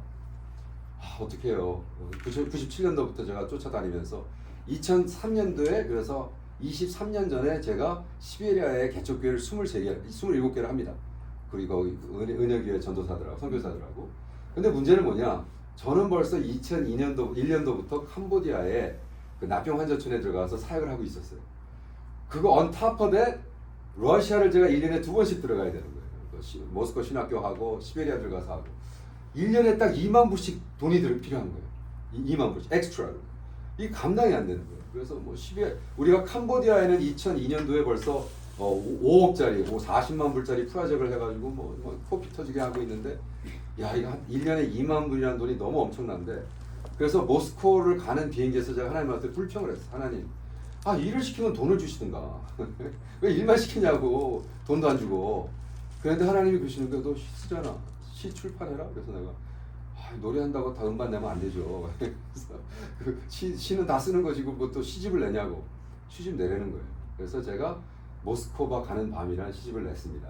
어떻게 해요? 97년도부터 제가 쫓아다니면서 2003년도에 그래서 23년 전에 제가 시베리아에 개척교회를 27개를 합니다. 그리고 은혜교회 전도사들하고 선교사들하고. 근데 문제는 뭐냐? 저는 벌써 1년도부터 캄보디아에 그 나병 환자촌에 들어가서 사역을 하고 있었어요. 그거 on top of that, 러시아를 제가 1년에 2번씩 들어가야 되는 거예요. 모스코 신학교 하고 시베리아 들어가서 하고 1년에 딱 2만 불씩 돈이 필요한 거예요. 2만 불씩 엑스트라로. 이 감당이 안 되는 거예요. 그래서 뭐 우리가 캄보디아에는 2002년도에 벌써 5억짜리, 40만 불짜리 프로젝트를 해가지고 뭐 코피 터지게 하고 있는데, 야 이거 한 1년에 2만 불이라는 돈이 너무 엄청난데, 그래서 모스코를 가는 비행기에서 제가 하나님한테 불평을 했어요. 하나님, 일을 시키면 돈을 주시든가 왜 일만 시키냐고, 돈도 안 주고. 그런데 하나님이 그러시는 거야. 너 시 쓰잖아. 시 출판해라. 그래서 내가 노래한다고 다 음반 내면 안 되죠. 그래서 시는 다 쓰는 것이고 뭐 또 시집을 내냐고. 시집 내라는 거예요. 그래서 제가 모스코바 가는 밤이라는 시집을 냈습니다.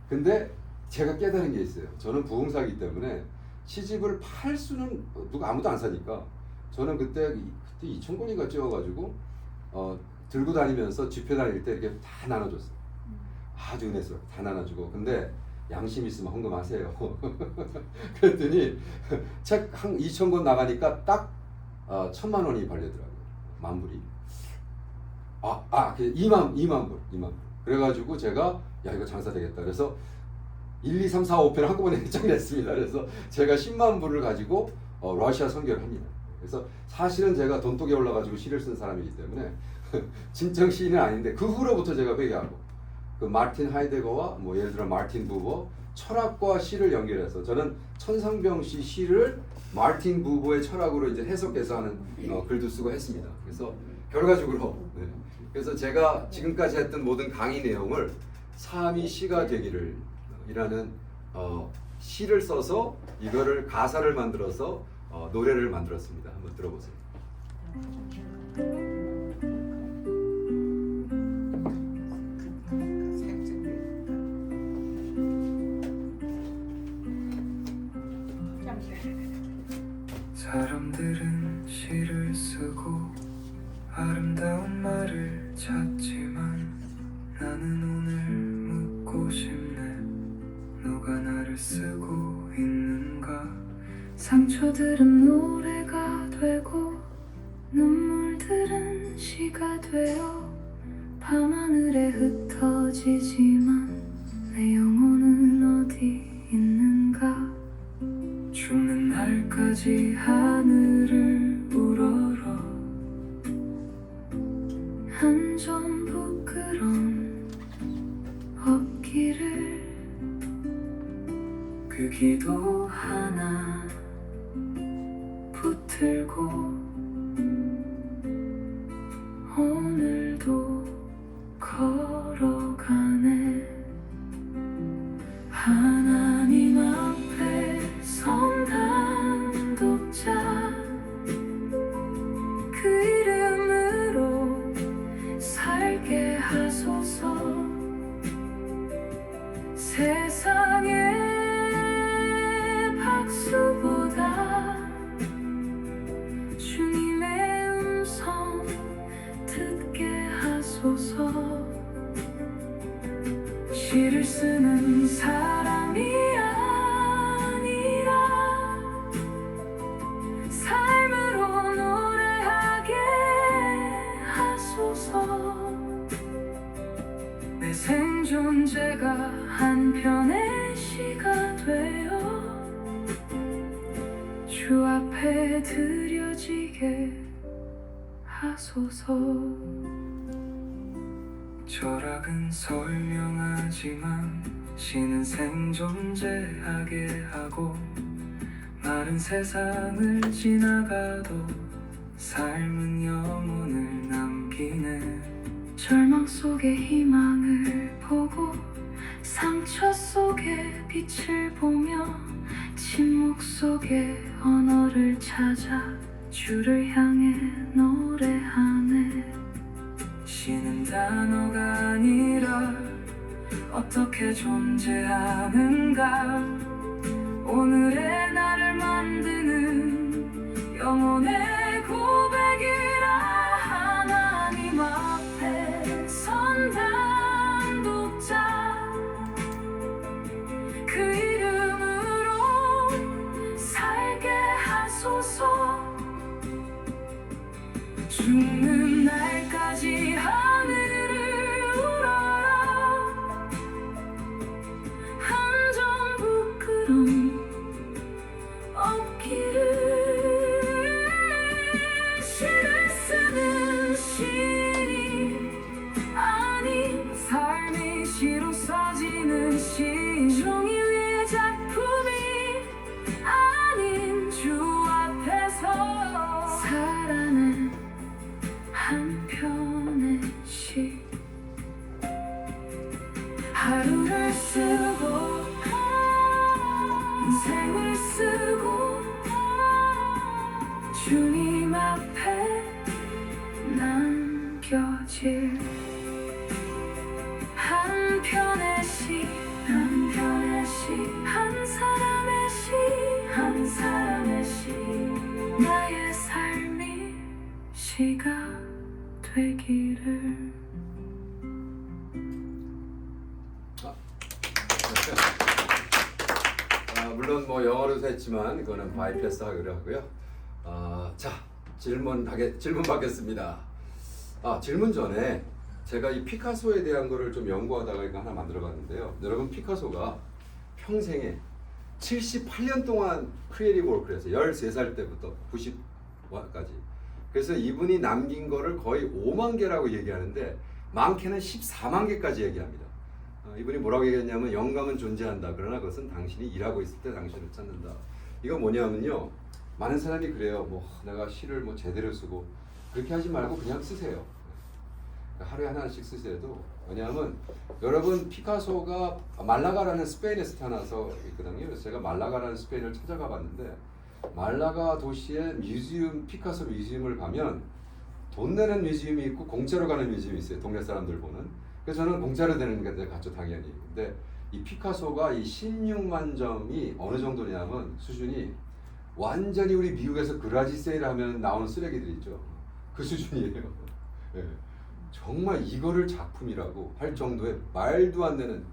근데 제가 깨달은 게 있어요. 저는 부흥사이기 때문에 시집을 팔 수는 아무도 안 사니까 저는 그때 2,000권인가 찍어가지고 들고 다니면서 집회 다닐 때 이렇게 다 나눠줬어요. 아주 은혜스럽게 다 나눠주고. 근데 양심 있으면 헌금하세요. 그랬더니 책 한 2,000권 나가니까 딱 1,000만 원이 벌려더라고요. 만불이. 2만 불. 그래가지고 제가 야 이거 장사 되겠다. 그래서 1, 2, 3, 4, 5편 한꺼번에 냈습니다. 그래서 제가 10만 불을 가지고 러시아 선교를 합니다. 그래서 사실은 제가 돈독에 올라가지고 시를 쓴 사람이기 때문에 진정 시인은 아닌데 그 후로부터 제가 회개하고 그 마르틴 하이데거와 뭐 예를 들어 마르틴 부버 철학과 시를 연결해서 저는 천상병 씨 시를 마르틴 부버의 철학으로 이제 해석해서 하는 글도 쓰고 했습니다. 그래서 결과적으로 그래서 제가 지금까지 했던 모든 강의 내용을 삶이 시가 되기를 이라는 시를 써서 이거를 가사를 만들어서 노래를 만들었습니다. 한번 들어보세요. 사람들은 시를 쓰고 아름다운 말을 찾지만 나는 오늘 묻고 싶네. 누가 나를 쓰고 있는가? 상처들은 노래가 되고 눈물들은 시가 되어 밤하늘에 흩어지지만 내 영혼은 어디 있는가. 죽는 날까지 하늘을 우러러 한 점 부끄럼 없기를. 그 기도 하나 붙들고 오늘도 걸어가네. 하나님 앞에 선 단독자 그 이름으로 살게 하소서. 세상의 박수보다 주님의 음성 듣게 하소서. 시를 쓰는 사람이 아니라 삶으로 노래하게 하소서. 내 생존재가 한편의 시가 되어 주 앞에 드려지게 하소서. 철학은 설명하지만 시는 생존재하게 하고 마른 세상을 지나가도 삶은 영혼을 남기네. 절망 속에 희망을 보고 상처 속에 빛을 보며 침묵 속에 언어를 찾아 주를 향해 노래하네. 시는 단어가 아니라 어떻게 존재하는가. 오늘의 나를 만드는 영혼의 고백이라. 하나님 앞에 선 단독자 그 이름으로 살게 하소서. 죽는 날까지 하늘을 우러러 한 점 부끄럼 없기를. 시를 쓰는 시인이 아닌 삶이 시로 써지는 시. 종이 위의 작품이 아닌 주 앞에서 살아낸 한편의 시. 하루를 쓰고 인생을 쓰고 주님 앞에 남겨질 한편의 시. 한편의 시. 한 사람의 시. 한 사람의 시. 나의 삶이 시가 되기를. 물론 뭐 영어로도 했지만 그거는 바이패스 하기로 하고요. 자, 질문 받겠습니다. 질문 전에 제가 이 피카소에 대한 거를 좀 연구하다가 이거 하나 만들어봤는데요. 여러분, 피카소가 평생에 78년 동안 크리에이티브 워크를 했어요. 13살 때부터 90까지. 그래서 이분이 남긴 거를 거의 5만 개라고 얘기하는데 많게는 14만 개까지 얘기합니다. 이분이 뭐라고 얘기했냐면 영감은 존재한다. 그러나 그것은 당신이 일하고 있을 때 당신을 찾는다. 이거 뭐냐면요. 많은 사람이 그래요. 뭐 내가 시를 뭐 제대로 쓰고 그렇게 하지 말고 그냥 쓰세요. 하루에 하나씩 쓰셔도. 왜냐하면 여러분, 피카소가 말라가라는 스페인에서 태어나서 있거든요. 그래서 제가 말라가라는 스페인을 찾아가 봤는데 말라가 도시에 뮤지엄, 피카소 뮤지엄을 가면 돈 내는 뮤지엄이 있고 공짜로 가는 뮤지엄이 있어요. 동네 사람들 보는. 그래서 저는 공짜로 되는 게 갔죠, 당연히. 근데 이 피카소가 이 16만 점이 어느 정도냐면 수준이 완전히 우리 미국에서 그라지 세일 하면 나오는 쓰레기들 있죠. 그 수준이에요. 네. 정말 이거를 작품이라고 할 정도의 말도 안 되는.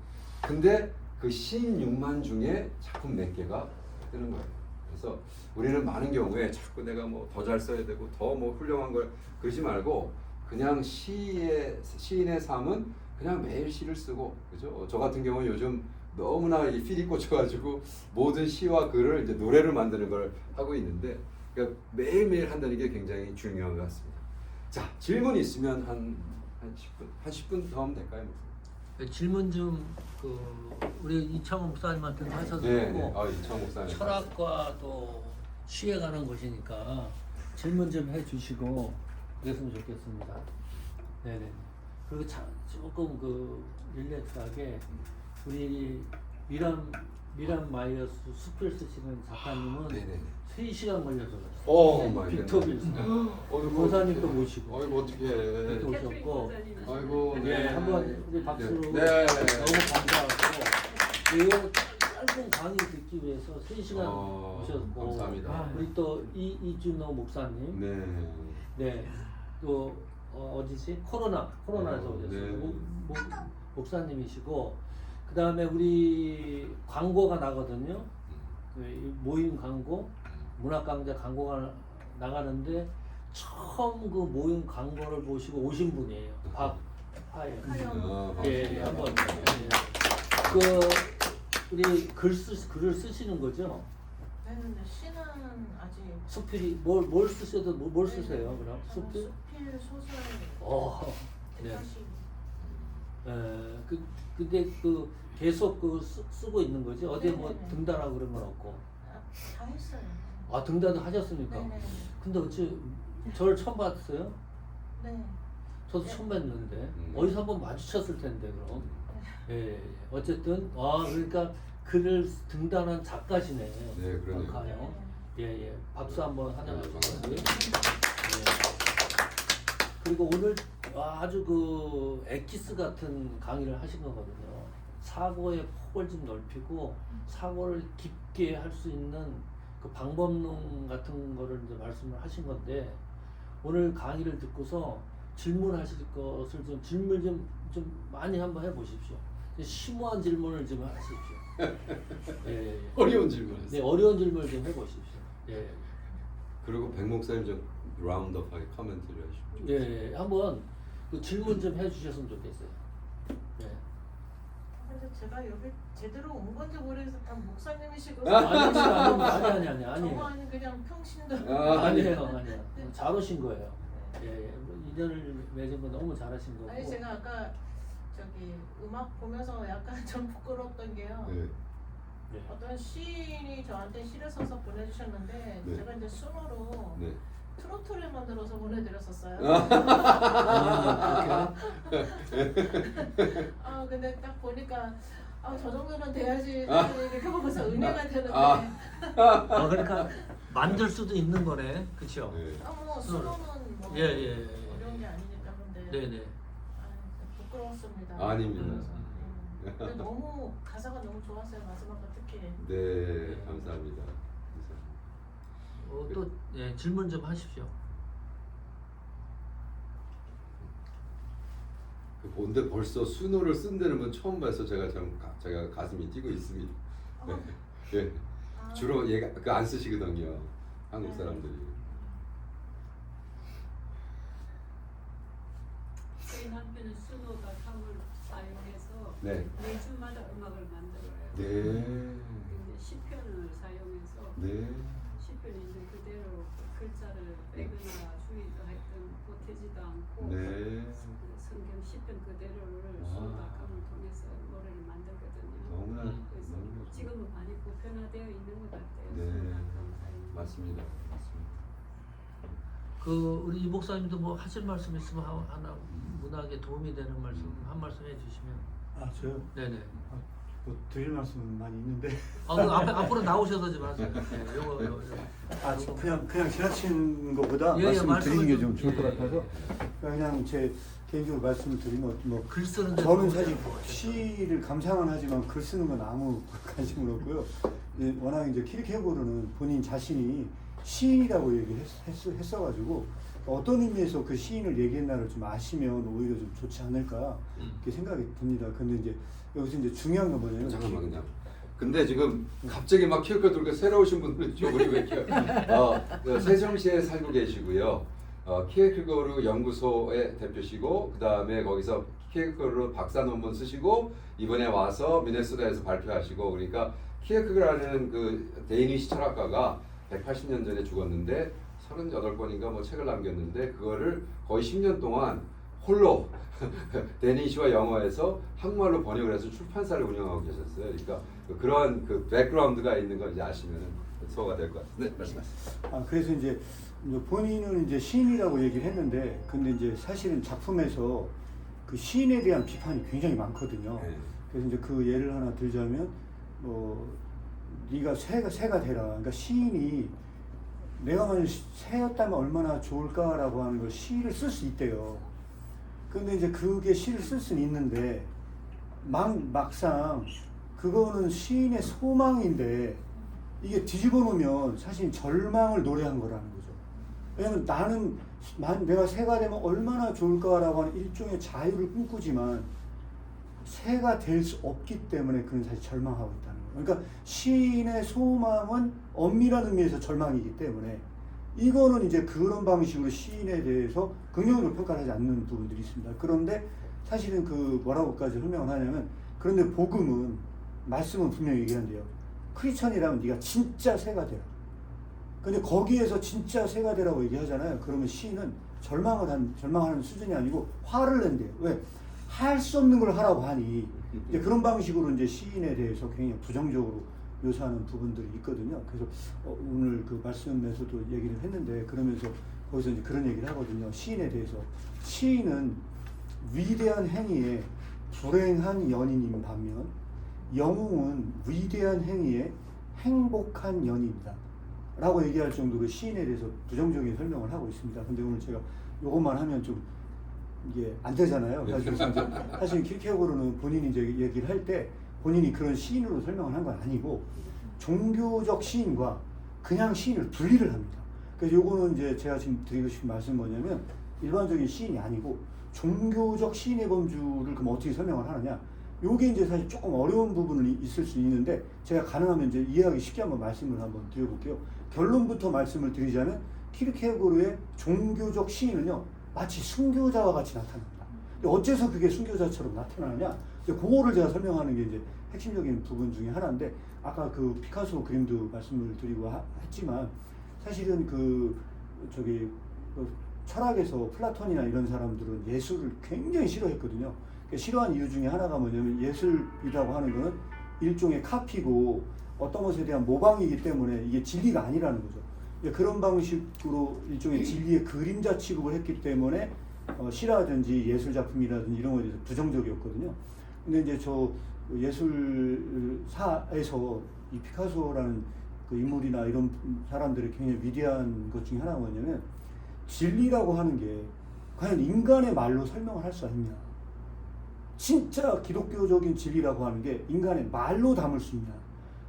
근데 그 16만 중에 작품 몇 개가 뜨는 거예요. 그래서 우리는 많은 경우에 자꾸 내가 뭐 더 잘 써야 되고 더 뭐 훌륭한 걸 그러지 말고 그냥 시인의 삶은 그냥 매일 시를 쓰고 그죠? 저 같은 경우는 요즘 너무나 이 필이 꽂혀가지고 모든 시와 글을 이제 노래를 만드는 걸 하고 있는데 그러니까 매일매일 한다는 게 굉장히 중요한 것 같습니다. 자, 질문 있으면 한 10분 더 하면 될까요? 질문 좀 우리 이창호 목사님한테 하셔도 네, 되고 네. 이창호 목사님. 철학과 또 시에 관한 것이니까 질문 좀 해주시고 그랬으면 좋겠습니다. 네네. 그리고 조금 릴렉스하게 우리 미란 마이어스 숲을 쓰시는 작가님은 네네. 3시간 걸려서 오 마이 빅터 갓. 빌스 어이구, 권사님도 어떡해. 모시고 아이고 어떻게 이렇게 오셨고 아이고 네, 한번 우리 박수로 네. 너무 감사하고 이 짧은 강의 듣기 위해서 3시간 오셨고 감사합니다. 우리 또 이준호 목사님 네. 또 어디지? 코로나에서 오셨어요. 네. 목사님이시고 그 다음에 우리 광고가 나거든요. 이 모임 광고, 문학 강좌 광고가 나가는데 처음 그 모임 광고를 보시고 오신 분이에요. 박하연. 예, 한번 우리 글을 쓰시는 거죠? 네네네. 시는 아직 수필이 뭘 쓰셔도 뭘 쓰세요? 그럼 수필? 수필 소설 네. 대사시 근데 계속 쓰고 있는 거지? 어디 뭐 네네네. 등단하고 그런 건 없고. 다 했어요. 아 등단도 하셨습니까? 네네. 근데 어찌 저를 처음 봤어요? 네. 저도 처음 뵀는데 어디서 한번 마주쳤을 텐데 그럼. 예. 어쨌든 그러니까 글을 등단한 작가시네. 네, 그러네요. 박하영. 예. 박수 한번 환영하시고요. 네, 그리고 오늘 아주 엑기스 같은 강의를 하신 거거든요. 사고의 폭을 좀 넓히고 사고를 깊게 할 수 있는 그 방법론 같은 거를 이제 말씀을 하신 건데 오늘 강의를 듣고서 질문하실 것을 질문 좀 많이 한번 해보십시오. 심오한 질문을 좀 하십시오. 예. 어려운 질문이었어요. 네, 어려운 질문을 좀 해보십시오. 예. 그리고 백 목사님 좀 라운드업하게 코멘트를 해주십시오. 예, 한번 질문 좀 해주셨으면 좋겠어요. 예. 근데 제가 여기 제대로 온 건지 모르겠어. 다 목사님이시고 아니. 저만이 그냥 평신도 아니에요. 잘 오신 거예요. 예. 인연을 맺은 건 너무 잘하신 거고. 아니 제가 아까 저기 음악 보면서 약간 좀 부끄러웠던 게요. 네. 어떤 시인이 저한테 시를 써서 보내주셨는데 네. 제가 이제 순으로 네. 트로트를 만들어서 보내드렸었어요. 근데 딱 보니까 저 정도는 돼야지 이렇게 보면서 은혜가 되는데 그러니까 만들 수도 있는 거네, 그렇죠? 네. 뭐 순으로는 뭐 예. 어려운 게 아니니까 근데 네네. 부끄러웠습니다. 아닙니다. 근데 너무 가사가 너무 좋았어요. 마지막 거 특히. 네, 감사합니다. 또 질문 좀 하십시오. 근데 벌써 순호를 쓴다는 건 처음 봐서 제가 가슴이 뛰고 있습니다. 네. 주로 얘가 안 쓰시거든요. 한국 사람들이. 저희 남편은 순호가 감을 사용해서 네. 매주마다 음악을 만들어요. 네. 근데 시편을 사용해서 네. 시편이 있는 그대로 글자를 빼거나 주의도 하여튼 보태지도 않고 네. 성경 시편 그대로를 순호가 감을 통해서 노래를 만들거든요. 너무나 그래서 지금은 많이 보편화되어 있는 것 같아요. 네. 순호가 감 사용. 맞습니다. 우리 이 목사님도 뭐 하실 말씀 있으면 하나 문학에 도움이 되는 말씀 한 말씀 해주시면. 저요? 네네. 뭐 드릴 말씀은 많이 있는데 그럼 앞으로 나오셔서 좀 하세요. 네, 요거. 그냥 지나치는 것보다 말씀을 말씀을 드리는 게 좀- 좀 좋을 것 같아서 그냥 제 개인적으로 말씀을 드리면 뭐 글 쓰는 데 저는 사실 시를 감상은 하지만 글 쓰는 건 아무 관심은 없고요. 워낙 이제 키르케고르는 본인 자신이 시인이라고 얘기했어가지고 어떤 의미에서 그 시인을 얘기했나를 좀 아시면 오히려 좀 좋지 않을까 이렇게 생각이 듭니다. 근데 이제 여기서 이제 중요한 건 뭐냐면 잠깐만 그냥 근데 지금 갑자기 막 키역걸 들고 새로 오신 분들 좀 우리 왜 세종시에 살고 계시고요. 키에크거르 연구소의 대표시고 그 다음에 거기서 키에크거르 박사 논문 쓰시고 이번에 와서 미네소타에서 발표하시고 그러니까 키에크거르라는 그 데이니시 철학가가 180년 전에 죽었는데 38권인가 뭐 책을 남겼는데 그거를 거의 10년 동안 홀로 데니시와 영어에서 한국말로 번역을 해서 출판사를 운영하고 계셨어요. 그러니까 그러한 그 백그라운드가 있는 걸 이제 아시면 소화가 될 것 같습니다. 네, 말씀하세요. 그래서 이제 본인은 이제 시인이라고 얘기를 했는데, 근데 이제 사실은 작품에서 그 시인에 대한 비판이 굉장히 많거든요. 네. 그래서 이제 그 예를 하나 들자면, 네가 새가 되라. 그러니까 시인이 내가 만약 새였다면 얼마나 좋을까라고 하는 걸 시를 쓸 수 있대요. 근데 이제 그게 시를 쓸 수는 있는데 막상 그거는 시인의 소망인데 이게 뒤집어 놓으면 사실 절망을 노래한 거라는 거죠. 왜냐면 나는 내가 새가 되면 얼마나 좋을까라고 하는 일종의 자유를 꿈꾸지만 새가 될 수 없기 때문에 그는 사실 절망하고 있다는 거예요. 그러니까 시인의 소망은 엄밀한 의미에서 절망이기 때문에 이거는 이제 그런 방식으로 시인에 대해서 긍정적으로 평가를 하지 않는 부분들이 있습니다. 그런데 사실은 그 뭐라고까지 설명을 하냐면, 그런데 복음은 말씀은 분명히 얘기한대요. 크리스천이라면 네가 진짜 새가 되라. 근데 거기에서 진짜 새가 되라고 얘기하잖아요. 그러면 시인은 절망하는 수준이 아니고 화를 낸대요. 왜? 할 수 없는 걸 하라고 하니 이제 그런 방식으로 이제 시인에 대해서 굉장히 부정적으로 묘사하는 부분들이 있거든요. 그래서 오늘 그 말씀에서도 얘기를 했는데, 그러면서 거기서 이제 그런 얘기를 하거든요. 시인에 대해서 시인은 위대한 행위에 불행한 연인인 반면 영웅은 위대한 행위에 행복한 연인이다 라고 얘기할 정도로 시인에 대해서 부정적인 설명을 하고 있습니다. 근데 오늘 제가 요것만 하면 좀 이게 안 되잖아요. 그래서 이제 사실 키르케고르는 본인이 이제 얘기를 할 때 본인이 그런 시인으로 설명을 한 건 아니고 종교적 시인과 그냥 시인을 분리를 합니다. 그래서 요거는 이제 제가 지금 드리고 싶은 말씀은 뭐냐면, 일반적인 시인이 아니고 종교적 시인의 범주를 그럼 어떻게 설명을 하느냐, 요게 이제 사실 조금 어려운 부분이 있을 수 있는데 제가 가능하면 이제 이해하기 쉽게 한번 말씀을 한번 드려볼게요. 결론부터 말씀을 드리자면 키르케고르의 종교적 시인은요 마치 순교자와 같이 나타납니다. 근데 어째서 그게 순교자처럼 나타나느냐, 그거를 제가 설명하는 게 이제 핵심적인 부분 중에 하나인데, 아까 그 피카소 그림도 말씀을 드리고 했지만 사실은 그 철학에서 플라톤이나 이런 사람들은 예술을 굉장히 싫어했거든요. 싫어한 이유 중에 하나가 뭐냐면, 예술이라고 하는 거는 일종의 카피고 어떤 것에 대한 모방이기 때문에 이게 진리가 아니라는 거죠. 그런 방식으로 일종의 진리의 그림자 취급을 했기 때문에 시라든지 예술 작품이라든지 이런 거에 대해서 부정적이었거든요. 근데 이제 저 예술사에서 이 피카소라는 그 인물이나 이런 사람들이 굉장히 위대한 것 중에 하나가 뭐냐면, 진리라고 하는 게 과연 인간의 말로 설명을 할 수 있냐, 진짜 기독교적인 진리라고 하는 게 인간의 말로 담을 수 있냐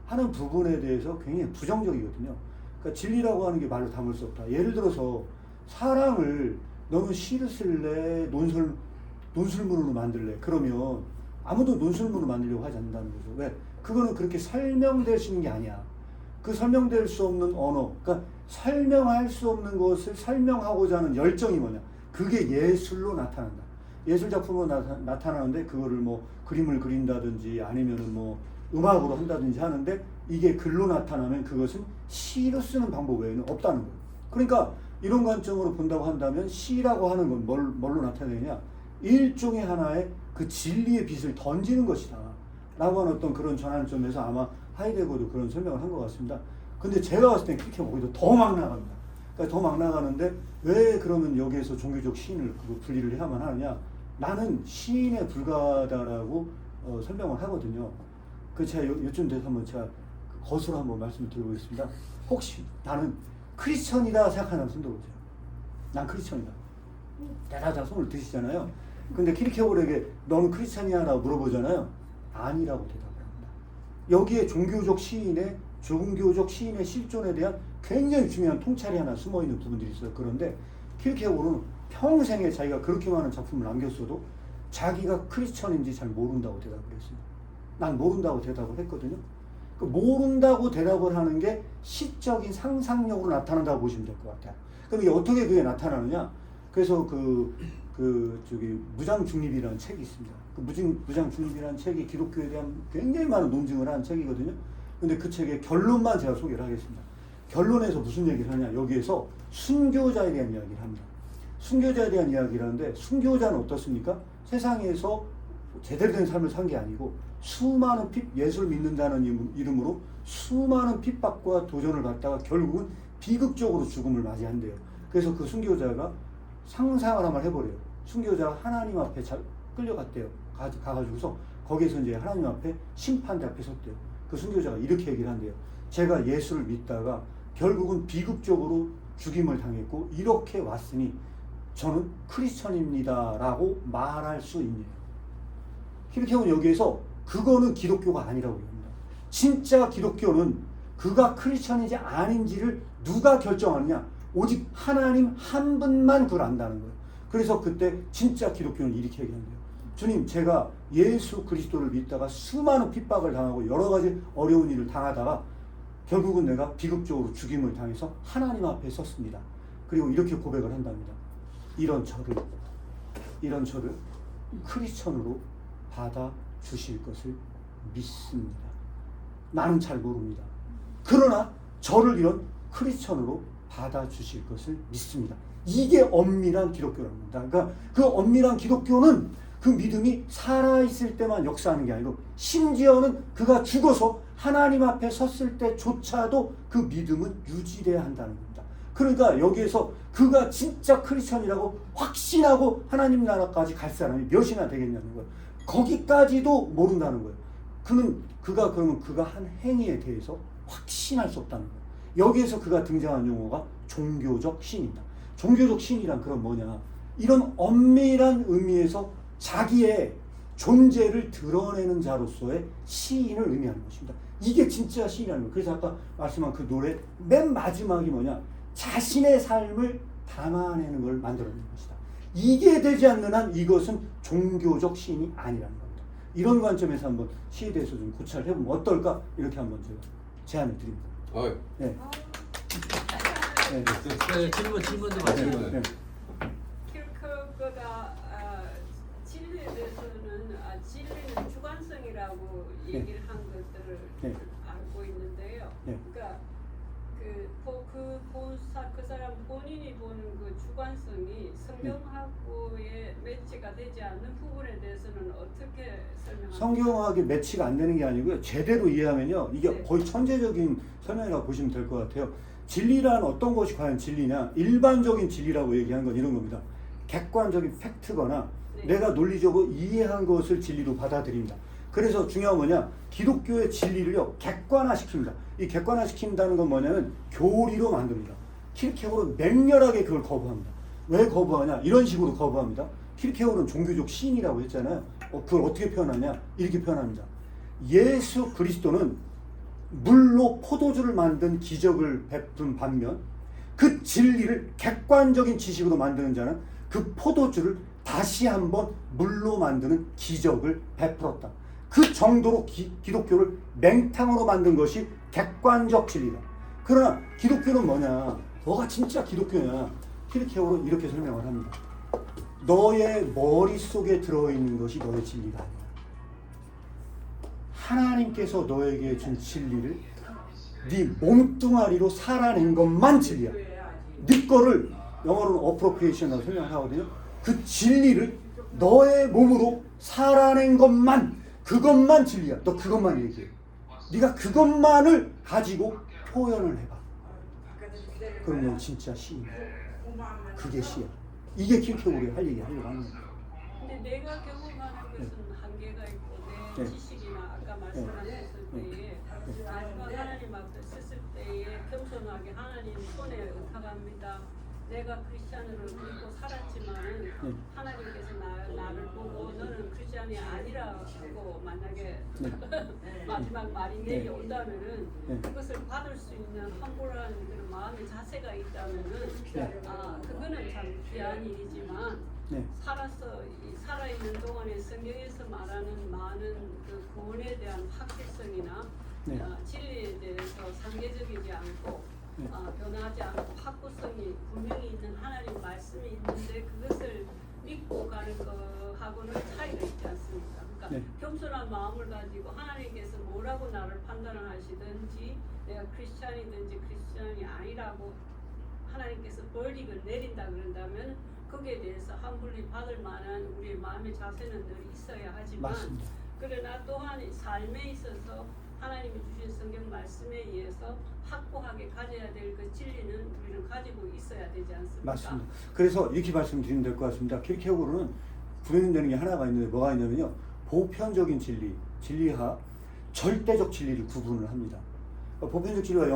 하는 부분에 대해서 굉장히 부정적이거든요. 그러니까 진리라고 하는 게 말로 담을 수 없다. 예를 들어서 사랑을 너는 시를 쓸래, 논술문으로 만들래, 그러면 아무도 논술문으로 만들려고 하지 않는다는 거죠. 왜? 그거는 그렇게 설명될 수 있는 게 아니야. 그 설명될 수 없는 언어, 그러니까 설명할 수 없는 것을 설명하고자 하는 열정이 뭐냐, 그게 예술로 나타난다. 예술 작품으로 나타나는데 그거를 뭐 그림을 그린다든지 아니면은 뭐 음악으로 한다든지 하는데, 이게 글로 나타나면 그것은 시로 쓰는 방법 외에는 없다는 거예요. 그러니까 이런 관점으로 본다고 한다면 시라고 하는 건 뭘로 나타내냐, 일종의 하나의 그 진리의 빛을 던지는 것이다 라고 하는 어떤 그런 전환점에서 아마 하이데거도 그런 설명을 한 것 같습니다. 근데 제가 봤을 땐 그렇게 보기도 더 막 나갑니다. 그러니까 더 막 나가는데 왜 그러면 여기에서 종교적 시인을 분리를 해야만 하느냐, 나는 시인에 불과하다라고 설명을 하거든요. 그 제가 요즘 돼서 한번 제가 거수로 한번 말씀을 드려보겠습니다. 혹시 나는 크리스천이다 생각하는 손 들어보세요. 난 크리스천이다. 대다자 손을 드시잖아요. 근데 키르케고르에게 너는 크리스천이야? 라고 물어보잖아요. 아니라고 대답을 합니다. 여기에 종교적 시인의 실존에 대한 굉장히 중요한 통찰이 하나 숨어있는 부분들이 있어요. 그런데 키르케고르는 평생에 자기가 그렇게 많은 작품을 남겼어도 자기가 크리스천인지 잘 모른다고 대답을 했습니다. 난 모른다고 대답을 했거든요. 그 모른다고 대답을 하는 게 시적인 상상력으로 나타난다고 보시면 될 것 같아요. 그럼 이게 어떻게 그게 나타나느냐? 그래서 저기 무장중립이라는 책이 있습니다. 그 무장중립이라는 책이 기독교에 대한 굉장히 많은 논증을 한 책이거든요. 근데 그 책의 결론만 제가 소개를 하겠습니다. 결론에서 무슨 얘기를 하냐? 여기에서 순교자에 대한 이야기를 합니다. 순교자에 대한 이야기를 하는데 순교자는 어떻습니까? 세상에서 제대로 된 삶을 산 게 아니고 수많은 예수를 믿는다는 이름으로 수많은 핍박과 도전을 받다가 결국은 비극적으로 죽음을 맞이한대요. 그래서 그 순교자가 상상을 한번 해보래요. 순교자가 하나님 앞에 끌려갔대요. 가가지고서 거기에서 이제 하나님 앞에 심판대 앞에 섰대요. 그 순교자가 이렇게 얘기를 한대요. 제가 예수를 믿다가 결국은 비극적으로 죽임을 당했고 이렇게 왔으니 저는 크리스천입니다 라고 말할 수 있네요. 이렇게 하면 여기에서 그거는 기독교가 아니라고 합니다. 진짜 기독교는 그가 크리스천인지 아닌지를 누가 결정하느냐? 오직 하나님 한 분만 그걸 안다는 거예요. 그래서 그때 진짜 기독교는 이렇게 얘기한대요. 주님, 제가 예수 그리스도를 믿다가 수많은 핍박을 당하고 여러 가지 어려운 일을 당하다가 결국은 내가 비극적으로 죽임을 당해서 하나님 앞에 섰습니다. 그리고 이렇게 고백을 한답니다. 이런 저를 크리스천으로 받아주실 것을 믿습니다. 나는 잘 모릅니다. 그러나 저를 이런 크리스천으로 받아주실 것을 믿습니다. 이게 엄밀한 기독교랍니다. 그러니까 그 엄밀한 기독교는 그 믿음이 살아있을 때만 역사하는 게 아니고 심지어는 그가 죽어서 하나님 앞에 섰을 때조차도 그 믿음은 유지돼야 한다는 겁니다. 그러니까 여기에서 그가 진짜 크리스천이라고 확신하고 하나님 나라까지 갈 사람이 몇이나 되겠냐는 거예요. 거기까지도 모른다는 거예요. 그러면 그가 한 행위에 대해서 확신할 수 없다는 거예요. 여기에서 그가 등장한 용어가 종교적 신입니다. 종교적 신이란 그런 뭐냐? 이런 엄밀한 의미에서 자기의 존재를 드러내는 자로서의 시인을 의미하는 것입니다. 이게 진짜 시인이라는 거예요. 그래서 아까 말씀한 그 노래 맨 마지막이 뭐냐? 자신의 삶을 담아내는 걸 만들어내는 것이다. 이게 되지 않는 한 이것은 종교적 시인이 아니라는 겁니다. 이런 관점에서 한번 시에 대해서 좀 고찰을 해보면 어떨까? 이렇게 한번 제가 제안을 드립니다. 네. 질문도 마찬가지예요. 네. 킬커가 진리에 대해서는 진리는 주관성이라고 얘기를 한 것들을 알고 있는데요. 그러니까 그 사람 본인이 보는 그 주관성이 성경하고의 매치가 되지 않는 부분에 대해서는 어떻게 설명합니까? 성경하게 매치가 안 되는 게 아니고요. 제대로 이해하면요. 이게 거의 천재적인 설명이라고 보시면 될 것 같아요. 진리란 어떤 것이 과연 진리냐? 일반적인 진리라고 얘기하는 건 이런 겁니다. 객관적인 팩트거나 내가 논리적으로 이해한 것을 진리로 받아들입니다. 그래서 중요한 뭐냐? 기독교의 진리를요 객관화시킵니다. 이 객관화시킨다는 건 뭐냐면 교리로 만듭니다. 킬케고르는 맹렬하게 그걸 거부합니다. 왜 거부하냐? 이런 식으로 거부합니다. 킬케고르는 종교적 신이라고 했잖아요. 그걸 어떻게 표현하냐? 이렇게 표현합니다. 예수 그리스도는 물로 포도주를 만든 기적을 베푼 반면 그 진리를 객관적인 지식으로 만드는 자는 그 포도주를 다시 한번 물로 만드는 기적을 베풀었다. 그 정도로 기독교를 맹탕으로 만든 것이 객관적 진리다. 그러나 기독교는 뭐냐? 뭐가 진짜 기독교냐? 킬케고르는 이렇게 설명을 합니다. 너의 머릿속에 들어있는 것이 너의 진리가 아니야. 하나님께서 너에게 준 진리를 네 몸뚱아리로 살아낸 것만 진리야. 네 거를 영어로는 appropriation이라고 설명하거든요. 그 진리를 너의 몸으로 살아낸 것만, 그것만 진리야. 너 그것만 얘기해. 네가 그것만을 가지고 표현을 해봐. 그럼 넌 진짜 시인이야. 그게 시야. 이게 킬케고르가 할 얘기 하려고 하는 거야. 근데 내가 경험하는 것은 한계가 있고 내 지식이나 아까 말씀하셨을 때에 마지막 하나님 앞에 섰을 때에 겸손하게 하나님 손에 의탁합니다. 내가 크리스찬으로 믿고 살았지만 하나님께서 나를 보고 너는 크리스찬이 아니라고 만약에 마지막 말이 내려온다면은 그것을 받을 수 있는 함부로한 그런 마음의 자세가 있다면은 그거는 참 귀한 일이지만 살아있는 동안에 성경에서 말하는 많은 그 구원에 대한 확실성이나 네. 진리에 대해서 상대적이지 않고 네. 변하지 않고 확고성이 분명히 있는 하나님 말씀이 있는데 그것을 믿고 가는 거하고는 차이가 있지 않습니까? 그러니까 네. 겸손한 마음을 가지고 하나님께서 뭐라고 나를 판단을 하시든지 내가 크리스찬이든지 크리스찬이 아니라고 하나님께서 벌칙을 내린다 그런다면 거기에 대해서 환불이 받을 만한 우리의 마음의 자세는 늘 있어야 하지만 맞습니다. 그러나 또한 삶에 있어서 하나님이 주신 성경 말씀에 의해서 확고하게 가져야 될 그 진리는 우리는 가지고 있어야 되지 않습니까? 맞습니다. 그래서 이렇게 말씀드리면 될 것 같습니다. 킬케고르는 구별되는 게 하나가 있는데 뭐가 있냐면요. 보편적인 진리, 진리와 절대적 진리를 구분을 합니다. 보편적 진리와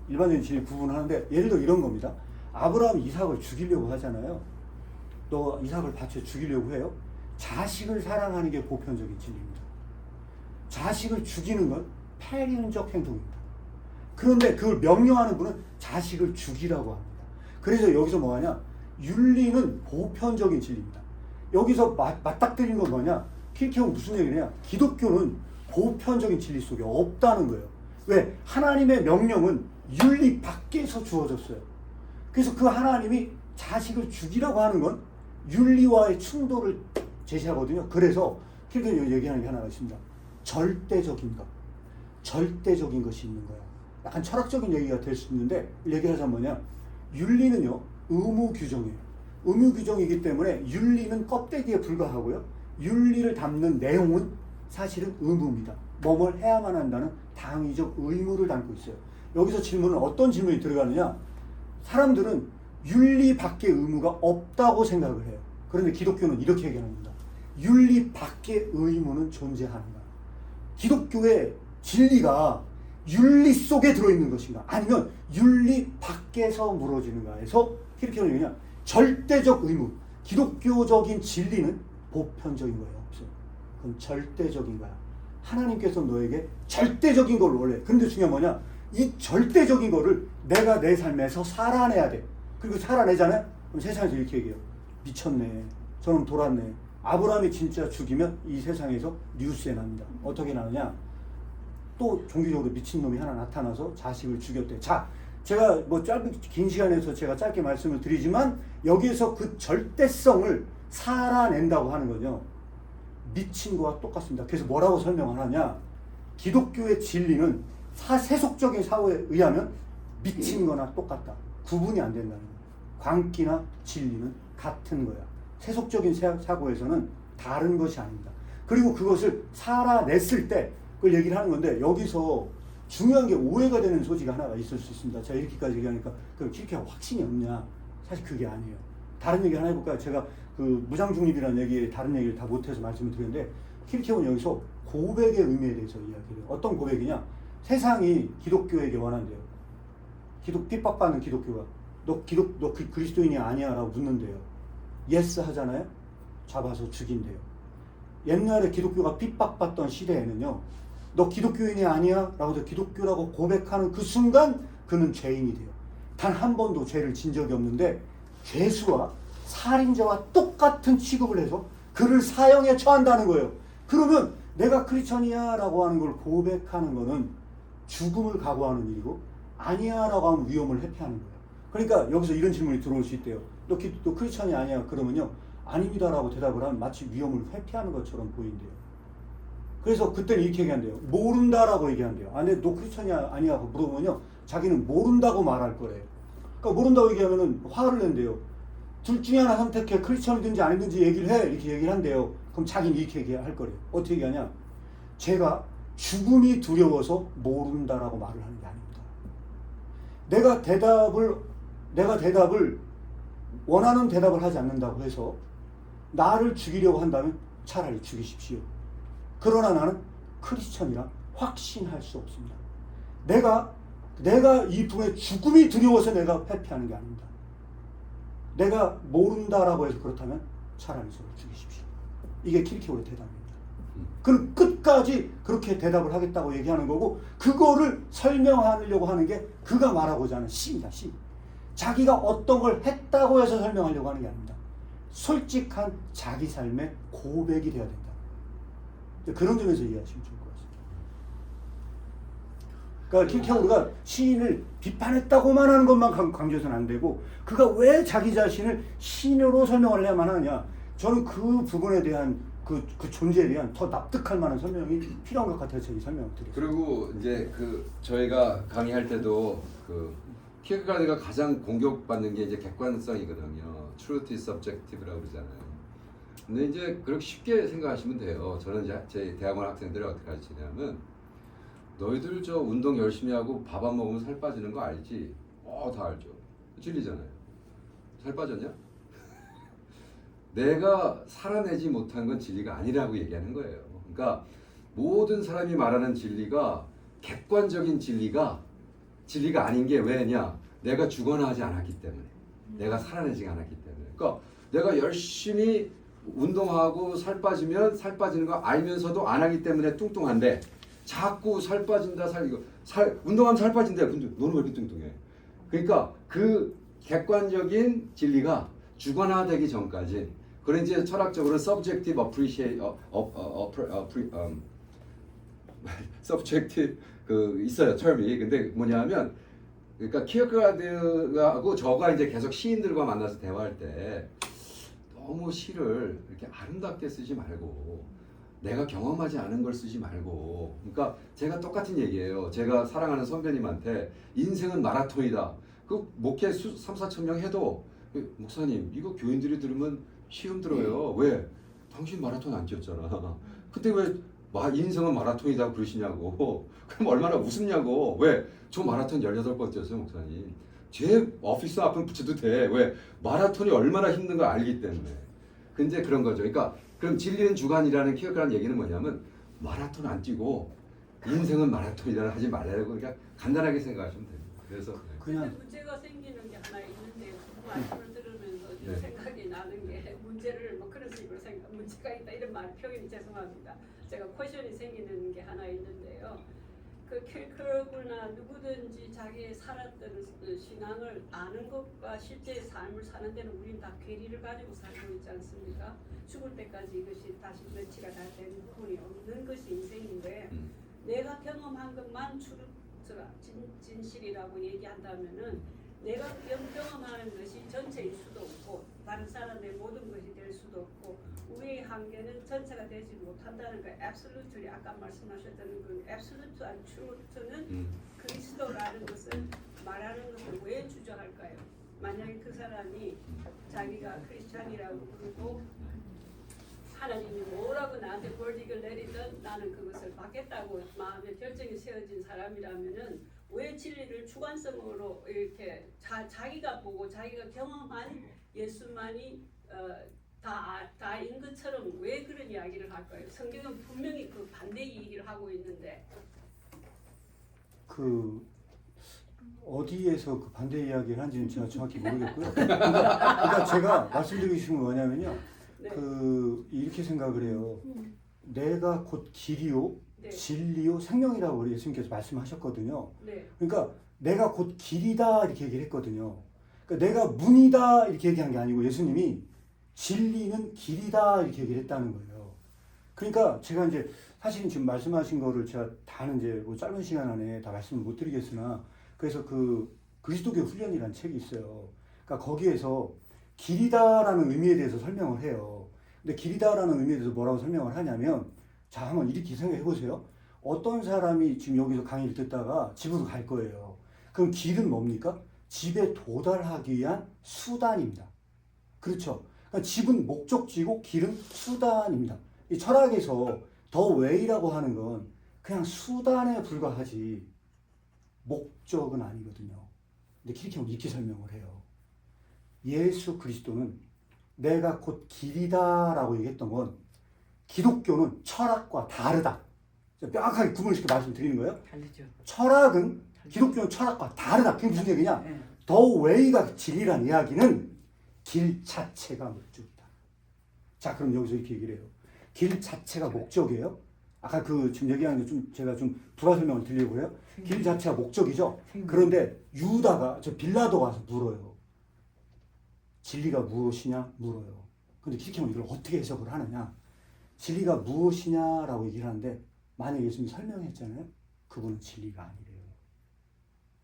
일반적인 진리를 구분하는데 예를 들어 이런 겁니다. 아브라함이 이삭을 죽이려고 하잖아요. 너 이삭을 바쳐 죽이려고 해요. 자식을 사랑하는 게 보편적인 진리입니다. 자식을 죽이는 건 폐륜적 행동입니다. 그런데 그걸 명령하는 분은 자식을 죽이라고 합니다. 그래서 여기서 뭐하냐? 윤리는 보편적인 진리입니다. 여기서 맞닥뜨린 건 뭐냐? 킬케고는 무슨 얘기냐? 기독교는 보편적인 진리 속에 없다는 거예요. 왜? 하나님의 명령은 윤리 밖에서 주어졌어요. 그래서 그 하나님이 자식을 죽이라고 하는 건 윤리와의 충돌을 제시하거든요. 그래서 킬케고가 얘기하는 게 하나가 있습니다. 절대적인 것. 절대적인 것이 있는 거예요. 약간 철학적인 얘기가 될 수 있는데 얘기하자면 뭐냐? 윤리는요. 의무 규정이에요. 의무 규정이기 때문에 윤리는 껍데기에 불과하고요. 윤리를 담는 내용은 사실은 의무입니다. 뭐뭘 해야만 한다는 당위적 의무를 담고 있어요. 여기서 질문은 어떤 질문이 들어가느냐? 사람들은 윤리 밖의 의무가 없다고 생각을 해요. 그런데 기독교는 이렇게 얘기합니다. 윤리 밖의 의무는 존재하는가? 기독교의 진리가 윤리 속에 들어있는 것인가? 아니면 윤리 밖에서 무너지는가 해서 킬케고는 뭐냐? 절대적 의무. 기독교적인 진리는 보편적인 거예요. 없어요. 그건 절대적인 거야. 하나님께서 너에게 절대적인 걸 원래. 그런데 중요한 뭐냐? 이 절대적인 거를 내가 내 삶에서 살아내야 돼. 그리고 살아내잖아요? 그럼 세상에서 이렇게 얘기해요. 미쳤네. 저놈 돌았네. 아브라함이 진짜 죽이면 이 세상에서 뉴스에 납니다. 어떻게 나오냐? 또 종교적으로 미친놈이 하나 나타나서 자식을 죽였대. 자, 제가 뭐 긴 시간에서 제가 짧게 말씀을 드리지만 여기에서 그 절대성을 살아낸다고 하는 거죠. 미친 거와 똑같습니다. 그래서 뭐라고 설명을 하냐? 기독교의 진리는 세속적인 사고에 의하면 미친 거나 똑같다. 구분이 안 된다는 거예요. 광기나 진리는 같은 거야. 세속적인 사고에서는 다른 것이 아닙니다. 그리고 그것을 살아냈을 때 그걸 얘기를 하는 건데 여기서 중요한 게 오해가 되는 소지가 하나가 있을 수 있습니다. 제가 이렇게까지 얘기하니까 그럼 킬케고가 확신이 없냐? 사실 그게 아니에요. 다른 얘기 하나 해볼까요? 제가 그 무장중립이라는 얘기에 다른 얘기를 다 못해서 말씀을 드렸는데 킬케고는 여기서 고백의 의미에 대해서 이야기를 해요. 어떤 고백이냐? 세상이 기독교에게 원한대요. 핍박받는 기독교가 너 그리스도인이 아니야 라고 묻는데요. 예스 하잖아요. 잡아서 죽인대요. 옛날에 기독교가 핍박받던 시대에는요. 너 기독교인이 아니야 라고 해서 기독교라고 고백하는 그 순간 그는 죄인이 돼요. 단 한 번도 죄를 진 적이 없는데 죄수와 살인자와 똑같은 취급을 해서 그를 사형에 처한다는 거예요. 그러면 내가 크리스천이야 라고 하는 걸 고백하는 거는 죽음을 각오하는 일이고 아니야 라고 하면 위험을 회피하는 거예요. 그러니까 여기서 이런 질문이 들어올 수 있대요. 너 크리스천이 아니야 그러면요. 아닙니다 라고 대답을 하면 마치 위험을 회피하는 것처럼 보인대요. 그래서 그때는 이렇게 얘기한대요. 모른다라고 얘기한대요. 근데 너 크리스천이 아니야 물어보면요. 자기는 모른다고 말할 거래요. 그러니까 모른다고 얘기하면은 화를 낸대요. 둘 중에 하나 선택해. 크리스천이든지 아니든지 얘기를 해. 이렇게 얘기를 한대요. 그럼 자기는 이렇게 얘기할 거래요. 어떻게 얘기하냐? 제가 죽음이 두려워서 모른다라고 말을 하는 게 아닙니다. 내가 대답을 원하는 대답을 하지 않는다고 해서 나를 죽이려고 한다면 차라리 죽이십시오. 그러나 나는 크리스천이라 확신할 수 없습니다. 내가 이 분의 죽음이 두려워서 내가 회피하는 게 아닙니다. 내가 모른다라고 해서 그렇다면 차라리 저를 죽이십시오. 이게 킬케고의 대답입니다. 그는 끝까지 그렇게 대답을 하겠다고 얘기하는 거고 그거를 설명하려고 하는 게 그가 말하고자 하는 시입니다. 시. 자기가 어떤 걸 했다고 해서 설명하려고 하는 게 아닙니다. 솔직한 자기 삶의 고백이 되어야 된다. 그런 점에서 이해하시면 좋을 것 같습니다. 그러니까 킹케오르가 시인을 비판했다고만 하는 것만 강조해서는 안 되고 그가 왜 자기 자신을 시인으로 설명을 해야만 하느냐. 저는 그 부분에 대한 그 존재에 대한 더 납득할 만한 설명이 필요한 것 같아서 제가 설명을 드렸어요. 그리고 이제 그 저희가 강의할 때도 그 키어케가드가 가장 공격받는 게 이제 객관성이거든요. Truth is subjective라고 그러잖아요. 근데 이제 그렇게 쉽게 생각하시면 돼요. 저는 이제 제 대학원 학생들을 어떻게 가르치냐면 너희들 저 운동 열심히 하고 밥 안 먹으면 살 빠지는 거 알지? 다 알죠. 진리잖아요. 살 빠졌냐? 내가 살아내지 못한 건 진리가 아니라고 얘기하는 거예요. 그러니까 모든 사람이 말하는 진리가 객관적인 진리가 아닌 게 왜냐? 내가 죽어나 하지 않았기 때문에. 내가 살아내지 않았기 때문에. 그러니까 내가 열심히 운동하고 살 빠지면 살 빠지는 거 알면서도 안 하기 때문에 뚱뚱한데 자꾸 살 빠진다 운동하면 살 빠진대. 근데 너는 왜 이렇게 뚱뚱해? 그러니까 그 객관적인 진리가 주관화되기 전까지 그런 이제 철학적으로 subjective subjective 그 있어요 term이. 근데 뭐냐면 그러니까 키어케가드하고 저가 이제 계속 시인들과 만나서 대화할 때 너무 시를 이렇게 아름답게 쓰지 말고 내가 경험하지 않은 걸 쓰지 말고. 그러니까 제가 똑같은 얘기예요. 제가 사랑하는 선배님한테 인생은 마라톤이다. 그 목회 3-4천 명 해도 목사님 이거 교인들이 들으면 시험 들어요. 왜? 당신 마라톤 안 뛰었잖아. 근데 왜 인생은 마라톤이다 그러시냐고. 그럼 얼마나 웃음냐고. 왜? 저 마라톤 18번 뛰었어요 목사님. 제 오피스 앞은 붙여도 돼. 왜? 마라톤이 얼마나 힘든 걸 알기 때문에. 근데 그런 거죠. 그러니까 그럼 진리는 주관이라는 키어케가드 얘기는 뭐냐면 마라톤 안 뛰고 인생은 마라톤이라 하지 말라고. 그러니까 간단하게 생각하시면 돼요. 그래서 그냥 문제가 생기는 게 하나 있는데 그 말씀을 들으면서 좀 생각이 나는 게 문제를 뭐 그런 식으로 문제가 있다 이런 말 표현이 죄송합니다. 제가 퀘션이 생기는 게 하나 있는데요. 그 킬크로그나 누구든지 자기의 살았던 그 신앙을 아는 것과 실제의 삶을 사는 데는 우린 다 괴리를 가지고 살고 있지 않습니까? 죽을 때까지 이것이 다시 매치가 다 되는 부분이 없는 것이 인생인데 내가 경험한 것만 진실이라고 얘기한다면은 내가 경험하는 것이 전체일 수도 없고 다른 사람의 모든 것이 될 수도 없고 우리의 한계는 전체가 되지 못한다는 거. absolutely 아까 말씀하셨던 그 absolute한 truth는 그리스도라는 것을 말하는 것을 왜 주장할까요? 만약에 그 사람이 자기가 크리스찬이라고 그러고 하나님이 뭐라고 나한테 벌칙을 내리든 나는 그것을 받겠다고 마음에 결정이 세워진 사람이라면은 왜 진리를 주관성으로 이렇게 자기가 보고 자기가 경험한 예수만이 다인 것처럼 왜 그런 이야기를 할까요? 성경은 분명히 그 반대 얘기를 하고 있는데 그 어디에서 그 반대 이야기를 한지는 제가 정확히 모르겠고요. 그러니까 제가 말씀드리고 싶은 건 뭐냐면요. 네. 그 이렇게 생각을 해요. 내가 곧 길이요, 네. 진리요, 생명이라고 우리 예수님께서 말씀하셨거든요. 네. 그러니까 내가 곧 길이다 이렇게 얘기를 했거든요. 그러니까 내가 문이다 이렇게 얘기한 게 아니고 예수님이 진리는 길이다 이렇게 얘기를 했다는 거예요. 그러니까 제가 이제 사실 지금 말씀하신 거를 제가 다는 이제 뭐 짧은 시간 안에 다 말씀을 못 드리겠으나 그래서 그 그리스도교 훈련이라는 책이 있어요. 그러니까 거기에서 길이다라는 의미에 대해서 설명을 해요. 근데 길이다라는 의미에 대해서 뭐라고 설명을 하냐면 자 한번 이렇게 생각해 보세요. 어떤 사람이 지금 여기서 강의를 듣다가 집으로 갈 거예요. 그럼 길은 뭡니까? 집에 도달하기 위한 수단입니다. 그렇죠? 그러니까 집은 목적지고 길은 수단입니다. 이 철학에서 더 웨이라고 하는 건 그냥 수단에 불과하지 목적은 아니거든요. 근데 킬케오르는 이렇게 설명을 해요. 예수 그리스도는 내가 곧 길이다라고 얘기했던 건 기독교는 철학과 다르다. 명확하게 구분을 시켜 말씀드리는 거예요. 다르죠. 철학은 기독교는 철학과 다르다. 그게 무슨 얘기냐? 네. 더 웨이가 진리란 이야기는 길 자체가 목적이다. 자, 그럼 여기서 이렇게 얘기를 해요. 길 자체가 목적이에요. 아까 그 지금 얘기하는 게 좀 제가 좀 불화 설명을 드리려고 해요. 길 자체가 목적이죠. 그런데 유다가 빌라도가 와서 물어요. 진리가 무엇이냐 물어요. 근데 킬케오르는 이걸 어떻게 해석을 하느냐? 진리가 무엇이냐라고 얘기를 하는데 만약에 예수님이 설명했잖아요. 그분은 진리가 아니래요.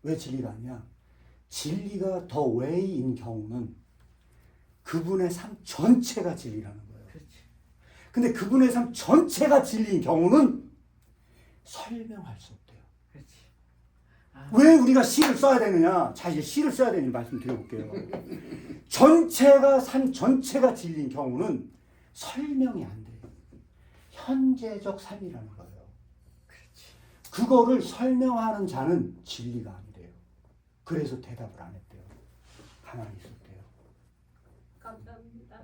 왜 진리가 아니냐? 진리가 더 웨이인 경우는 그분의 삶 전체가 진리라는 거예요. 근데 그분의 삶 전체가 진리인 경우는 설명할 수 없대요. 왜 우리가 시를 써야 되느냐? 자, 이제 시를 써야 되는 말씀 드려볼게요. 전체가 삶 전체가 진리인 경우는 설명이 안 돼요. 현재적 삶이라는 거예요. 그거를 설명하는 자는 진리가 아니래요. 그래서 대답을 안 했대요. 가만히 있었대요. 감사합니다.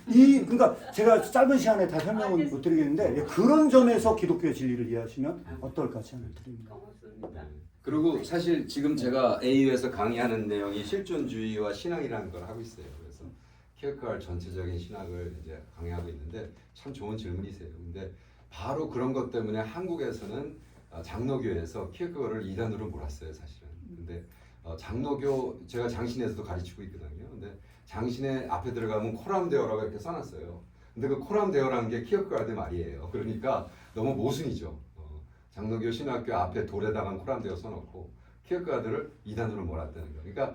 그러니까 제가 짧은 시간에 다 설명은 못 드리겠는데 그런 점에서 기독교의 진리를 이해하시면 어떨까 생각을 드립니다. 고맙습니다. 그리고 사실 지금 제가 AU에서 강의하는 내용이 실존주의와 신앙이라는 걸 하고 있어요. 그래서 키어케가드 전체적인 신학을 이제 강의하고 있는데 참 좋은 질문이세요. 근데 바로 그런 것 때문에 한국에서는 장로교에서 키어케가드를 이단으로 몰았어요, 사실은. 근데 장로교 제가 장신에서도 가르치고 있거든요. 근데 장신의 앞에 들어가면 코람데오라고 이렇게 써놨어요. 근데 그 코람데오라는 게 키어케가드 말이에요. 그러니까 너무 모순이죠. 장로교 신학교 앞에 돌에다가 코람데오 써놓고 키어케가드를 이단으로 몰았다는 거. 그러니까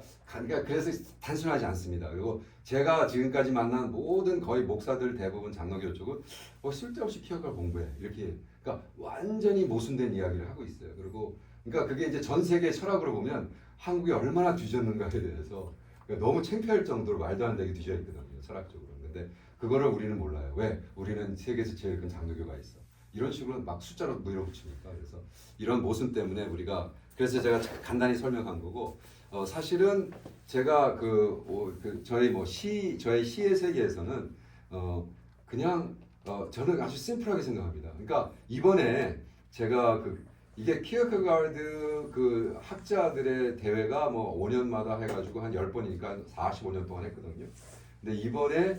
그래서 단순하지 않습니다. 그리고 제가 지금까지 만난 모든 거의 목사들 대부분 장로교 쪽은 쓸데없이 키어케가드 공부해 이렇게. 그러니까 완전히 모순된 이야기를 하고 있어요. 그리고 그러니까 그게 이제 전 세계 철학으로 보면 한국이 얼마나 뒤졌는가에 대해서 그러니까 너무 창피할 정도로 말도 안 되게 뒤져 있거든요, 철학적으로. 근데 그거를 우리는 몰라요. 왜? 우리는 세계에서 제일 큰 장로교가 있어. 이런 식으로 막 숫자로 밀어붙이니까. 그래서 이런 모순 때문에 우리가 그래서 제가 간단히 설명한 거고 사실은 제가 저의 시의 세계에서는 그냥 저는 아주 심플하게 생각합니다. 그러니까 이번에 제가 이게 키어케가드 그 학자들의 대회가 뭐 5년마다 해가지고 한 10번이니까 45년 동안 했거든요. 근데 이번에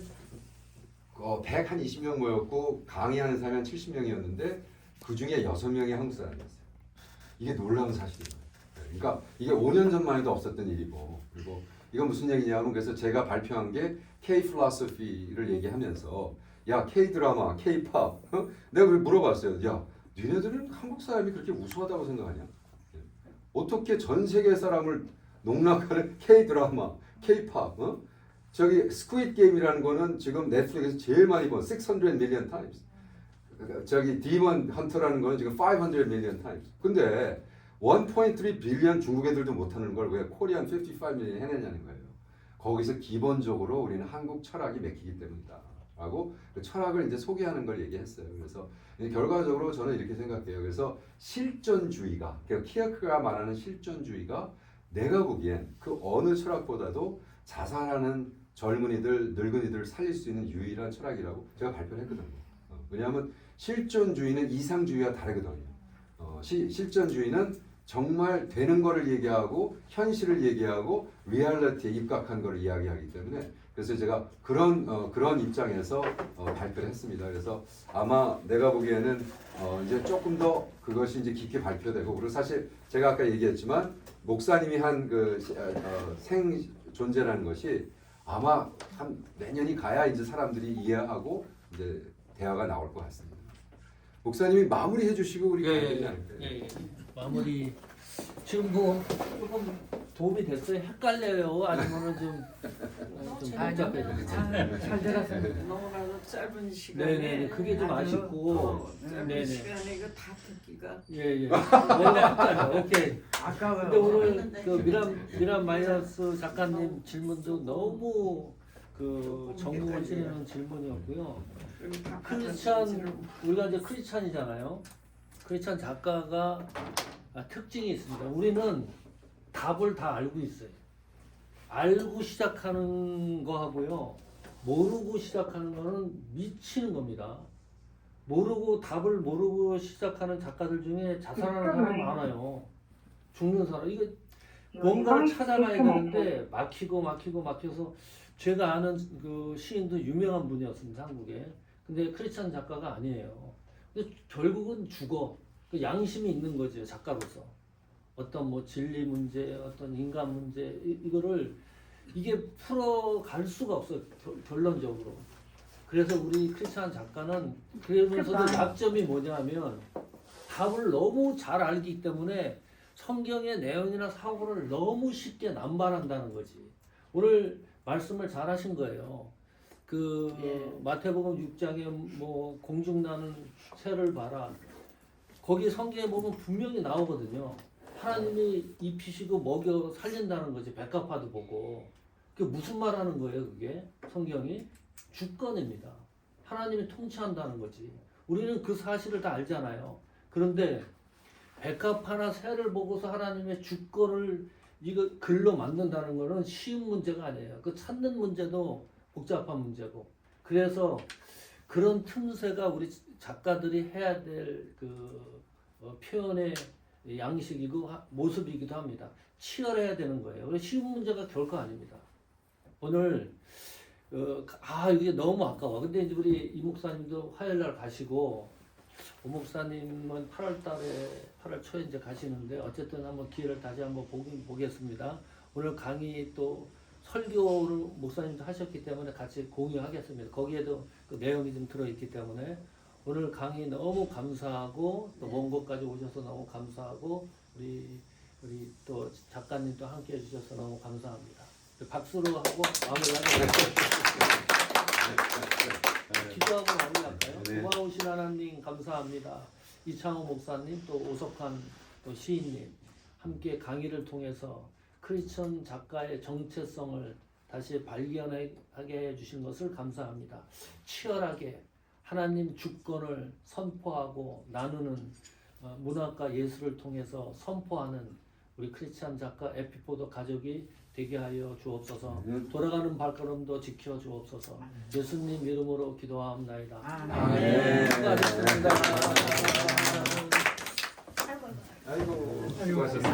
120명 모였고 강의하는 사람이 한 70명이었는데 그 중에 6명이 한국 사람이었어요. 이게 놀라운 사실이에요. 그러니까 이게 5년 전만 해도 없었던 일이고, 그리고 이건 무슨 얘기냐면 그래서 제가 발표한 게 K-필로소피를 얘기하면서 야 K-드라마, K-팝 내가 물어봤어요. 야 니네들은 한국 사람이 그렇게 우수하다고 생각하냐? 어떻게 전 세계 사람을 농락하는 K-드라마, K-팝 저기 스퀴드 게임이라는 거는 지금 넷플릭스에서 제일 많이 본 600 million times. 저기 디먼 헌터라는 거는 지금 500 million times. 근데 1.3 빌리언 중국 애들도 못하는 걸 왜 코리안 55 million 해내냐는 거예요. 거기서 기본적으로 우리는 한국 철학이 맥히기 때문이다. 라고 그 철학을 이제 소개하는 걸 얘기했어요. 그래서 결과적으로 저는 이렇게 생각해요. 그래서 실존주의가, 그러니까 키어케가드가 말하는 실존주의가 내가 보기엔 그 어느 철학보다도 자살하는 젊은이들, 늙은이들을 살릴 수 있는 유일한 철학이라고 제가 발표를 했거든요. 왜냐하면 실존주의는 이상주의와 다르거든요. 실존주의는 정말 되는 거를 얘기하고 현실을 얘기하고 리얼리티에 입각한 거를 이야기하기 때문에 그래서 제가 그런 입장에서 발표를 했습니다. 그래서 아마 내가 보기에는 이제 조금 더 그것이 이제 깊게 발표되고 그리고 사실 제가 아까 얘기했지만 목사님이 한 생존재라는 것이 아마 한 내년이 가야 이제 사람들이 이해하고 이제 대화가 나올 것 같습니다. 목사님이 마무리해 주시고 우리 가야 되지 않을까요? 예. 마무리 지금 뭐 조금 도움이 됐어요? 헷갈려요? 아니면은 좀 복잡해요? 잘 들었어요. 너무나도 짧은 시간에. 네네. 그게 좀 아쉽고. 짧은 네네. 시간에 이거 다 듣기가. 예. 원래 헷갈려. 오케이. 아까워요. 근데 오늘 그 미란 마이너스 작가님 질문도 너무 정보를 찌르는 질문이었고요. 우리가 이제 크리스찬이잖아요. 크리스찬 작가가 특징이 있습니다. 우리는 답을 다 알고 있어요. 알고 시작하는 거 하고요. 모르고 시작하는 거는 미치는 겁니다. 답을 모르고 시작하는 작가들 중에 자살하는 사람이 많아요. 죽는 사람. 이거 뭔가를 찾아가야 되는데 막혀서 제가 아는 그 시인도 유명한 분이었습니다. 한국에. 근데 크리스찬 작가가 아니에요. 근데 결국은 죽어. 그 양심이 있는 거죠. 작가로서. 어떤 뭐 진리 문제, 어떤 인간 문제 이거를 이게 풀어갈 수가 없어요. 결론적으로. 그래서 우리 크리스찬 작가는 그러면서도 약점이 뭐냐면 답을 너무 잘 알기 때문에 성경의 내용이나 사고를 너무 쉽게 남발한다는 거지. 오늘 말씀을 잘 하신 거예요. 그 마태복음 6장에 뭐 공중 나는 새를 봐라. 거기 성경에 보면 분명히 나오거든요. 하나님이 입히시고 먹여 살린다는 거지. 백합화도 보고. 그게 무슨 말 하는 거예요, 그게? 성경이? 주권입니다. 하나님이 통치한다는 거지. 우리는 그 사실을 다 알잖아요. 그런데 백합화나 새를 보고서 하나님의 주권을 이거 글로 만든다는 거는 쉬운 문제가 아니에요. 그 찾는 문제도 복잡한 문제고. 그래서 그런 틈새가 우리 작가들이 해야 될 그 표현의 양식이고 모습이기도 합니다. 치열해야 되는 거예요. 그래서 쉬운 문제가 결코 아닙니다. 오늘 이게 너무 아까워. 근데 이제 우리 이 목사님도 화요일 날 가시고 오 목사님은 8월 초에 이제 가시는데 어쨌든 한번 기회를 다시 한번 보겠습니다. 오늘 강의 또 설교를 목사님도 하셨기 때문에 같이 공유하겠습니다. 거기에도 그 내용이 좀 들어있기 때문에 오늘 강의 너무 감사하고 또 먼 곳까지 오셔서 너무 감사하고 우리 또 작가님도 함께 해주셔서 너무 감사합니다. 박수로 하고 마무리하겠습니다. 기도하고 마무리할까요? 네. 고마우신 하나님 감사합니다. 이창호 목사님 또 오석환 또 시인님 함께 강의를 통해서 크리스천 작가의 정체성을 다시 발견하게 해주신 것을 감사합니다. 치열하게 하나님 주권을 선포하고 나누는 문학과 예술을 통해서 선포하는 우리 크리스찬 작가 에피포도 가족이 되게 하여 주옵소서. 돌아가는 발걸음도 지켜 주옵소서. 예수님 이름으로 기도하옵나이다. 아멘. 수고하셨습니다. 아이고 수고하셨습니다.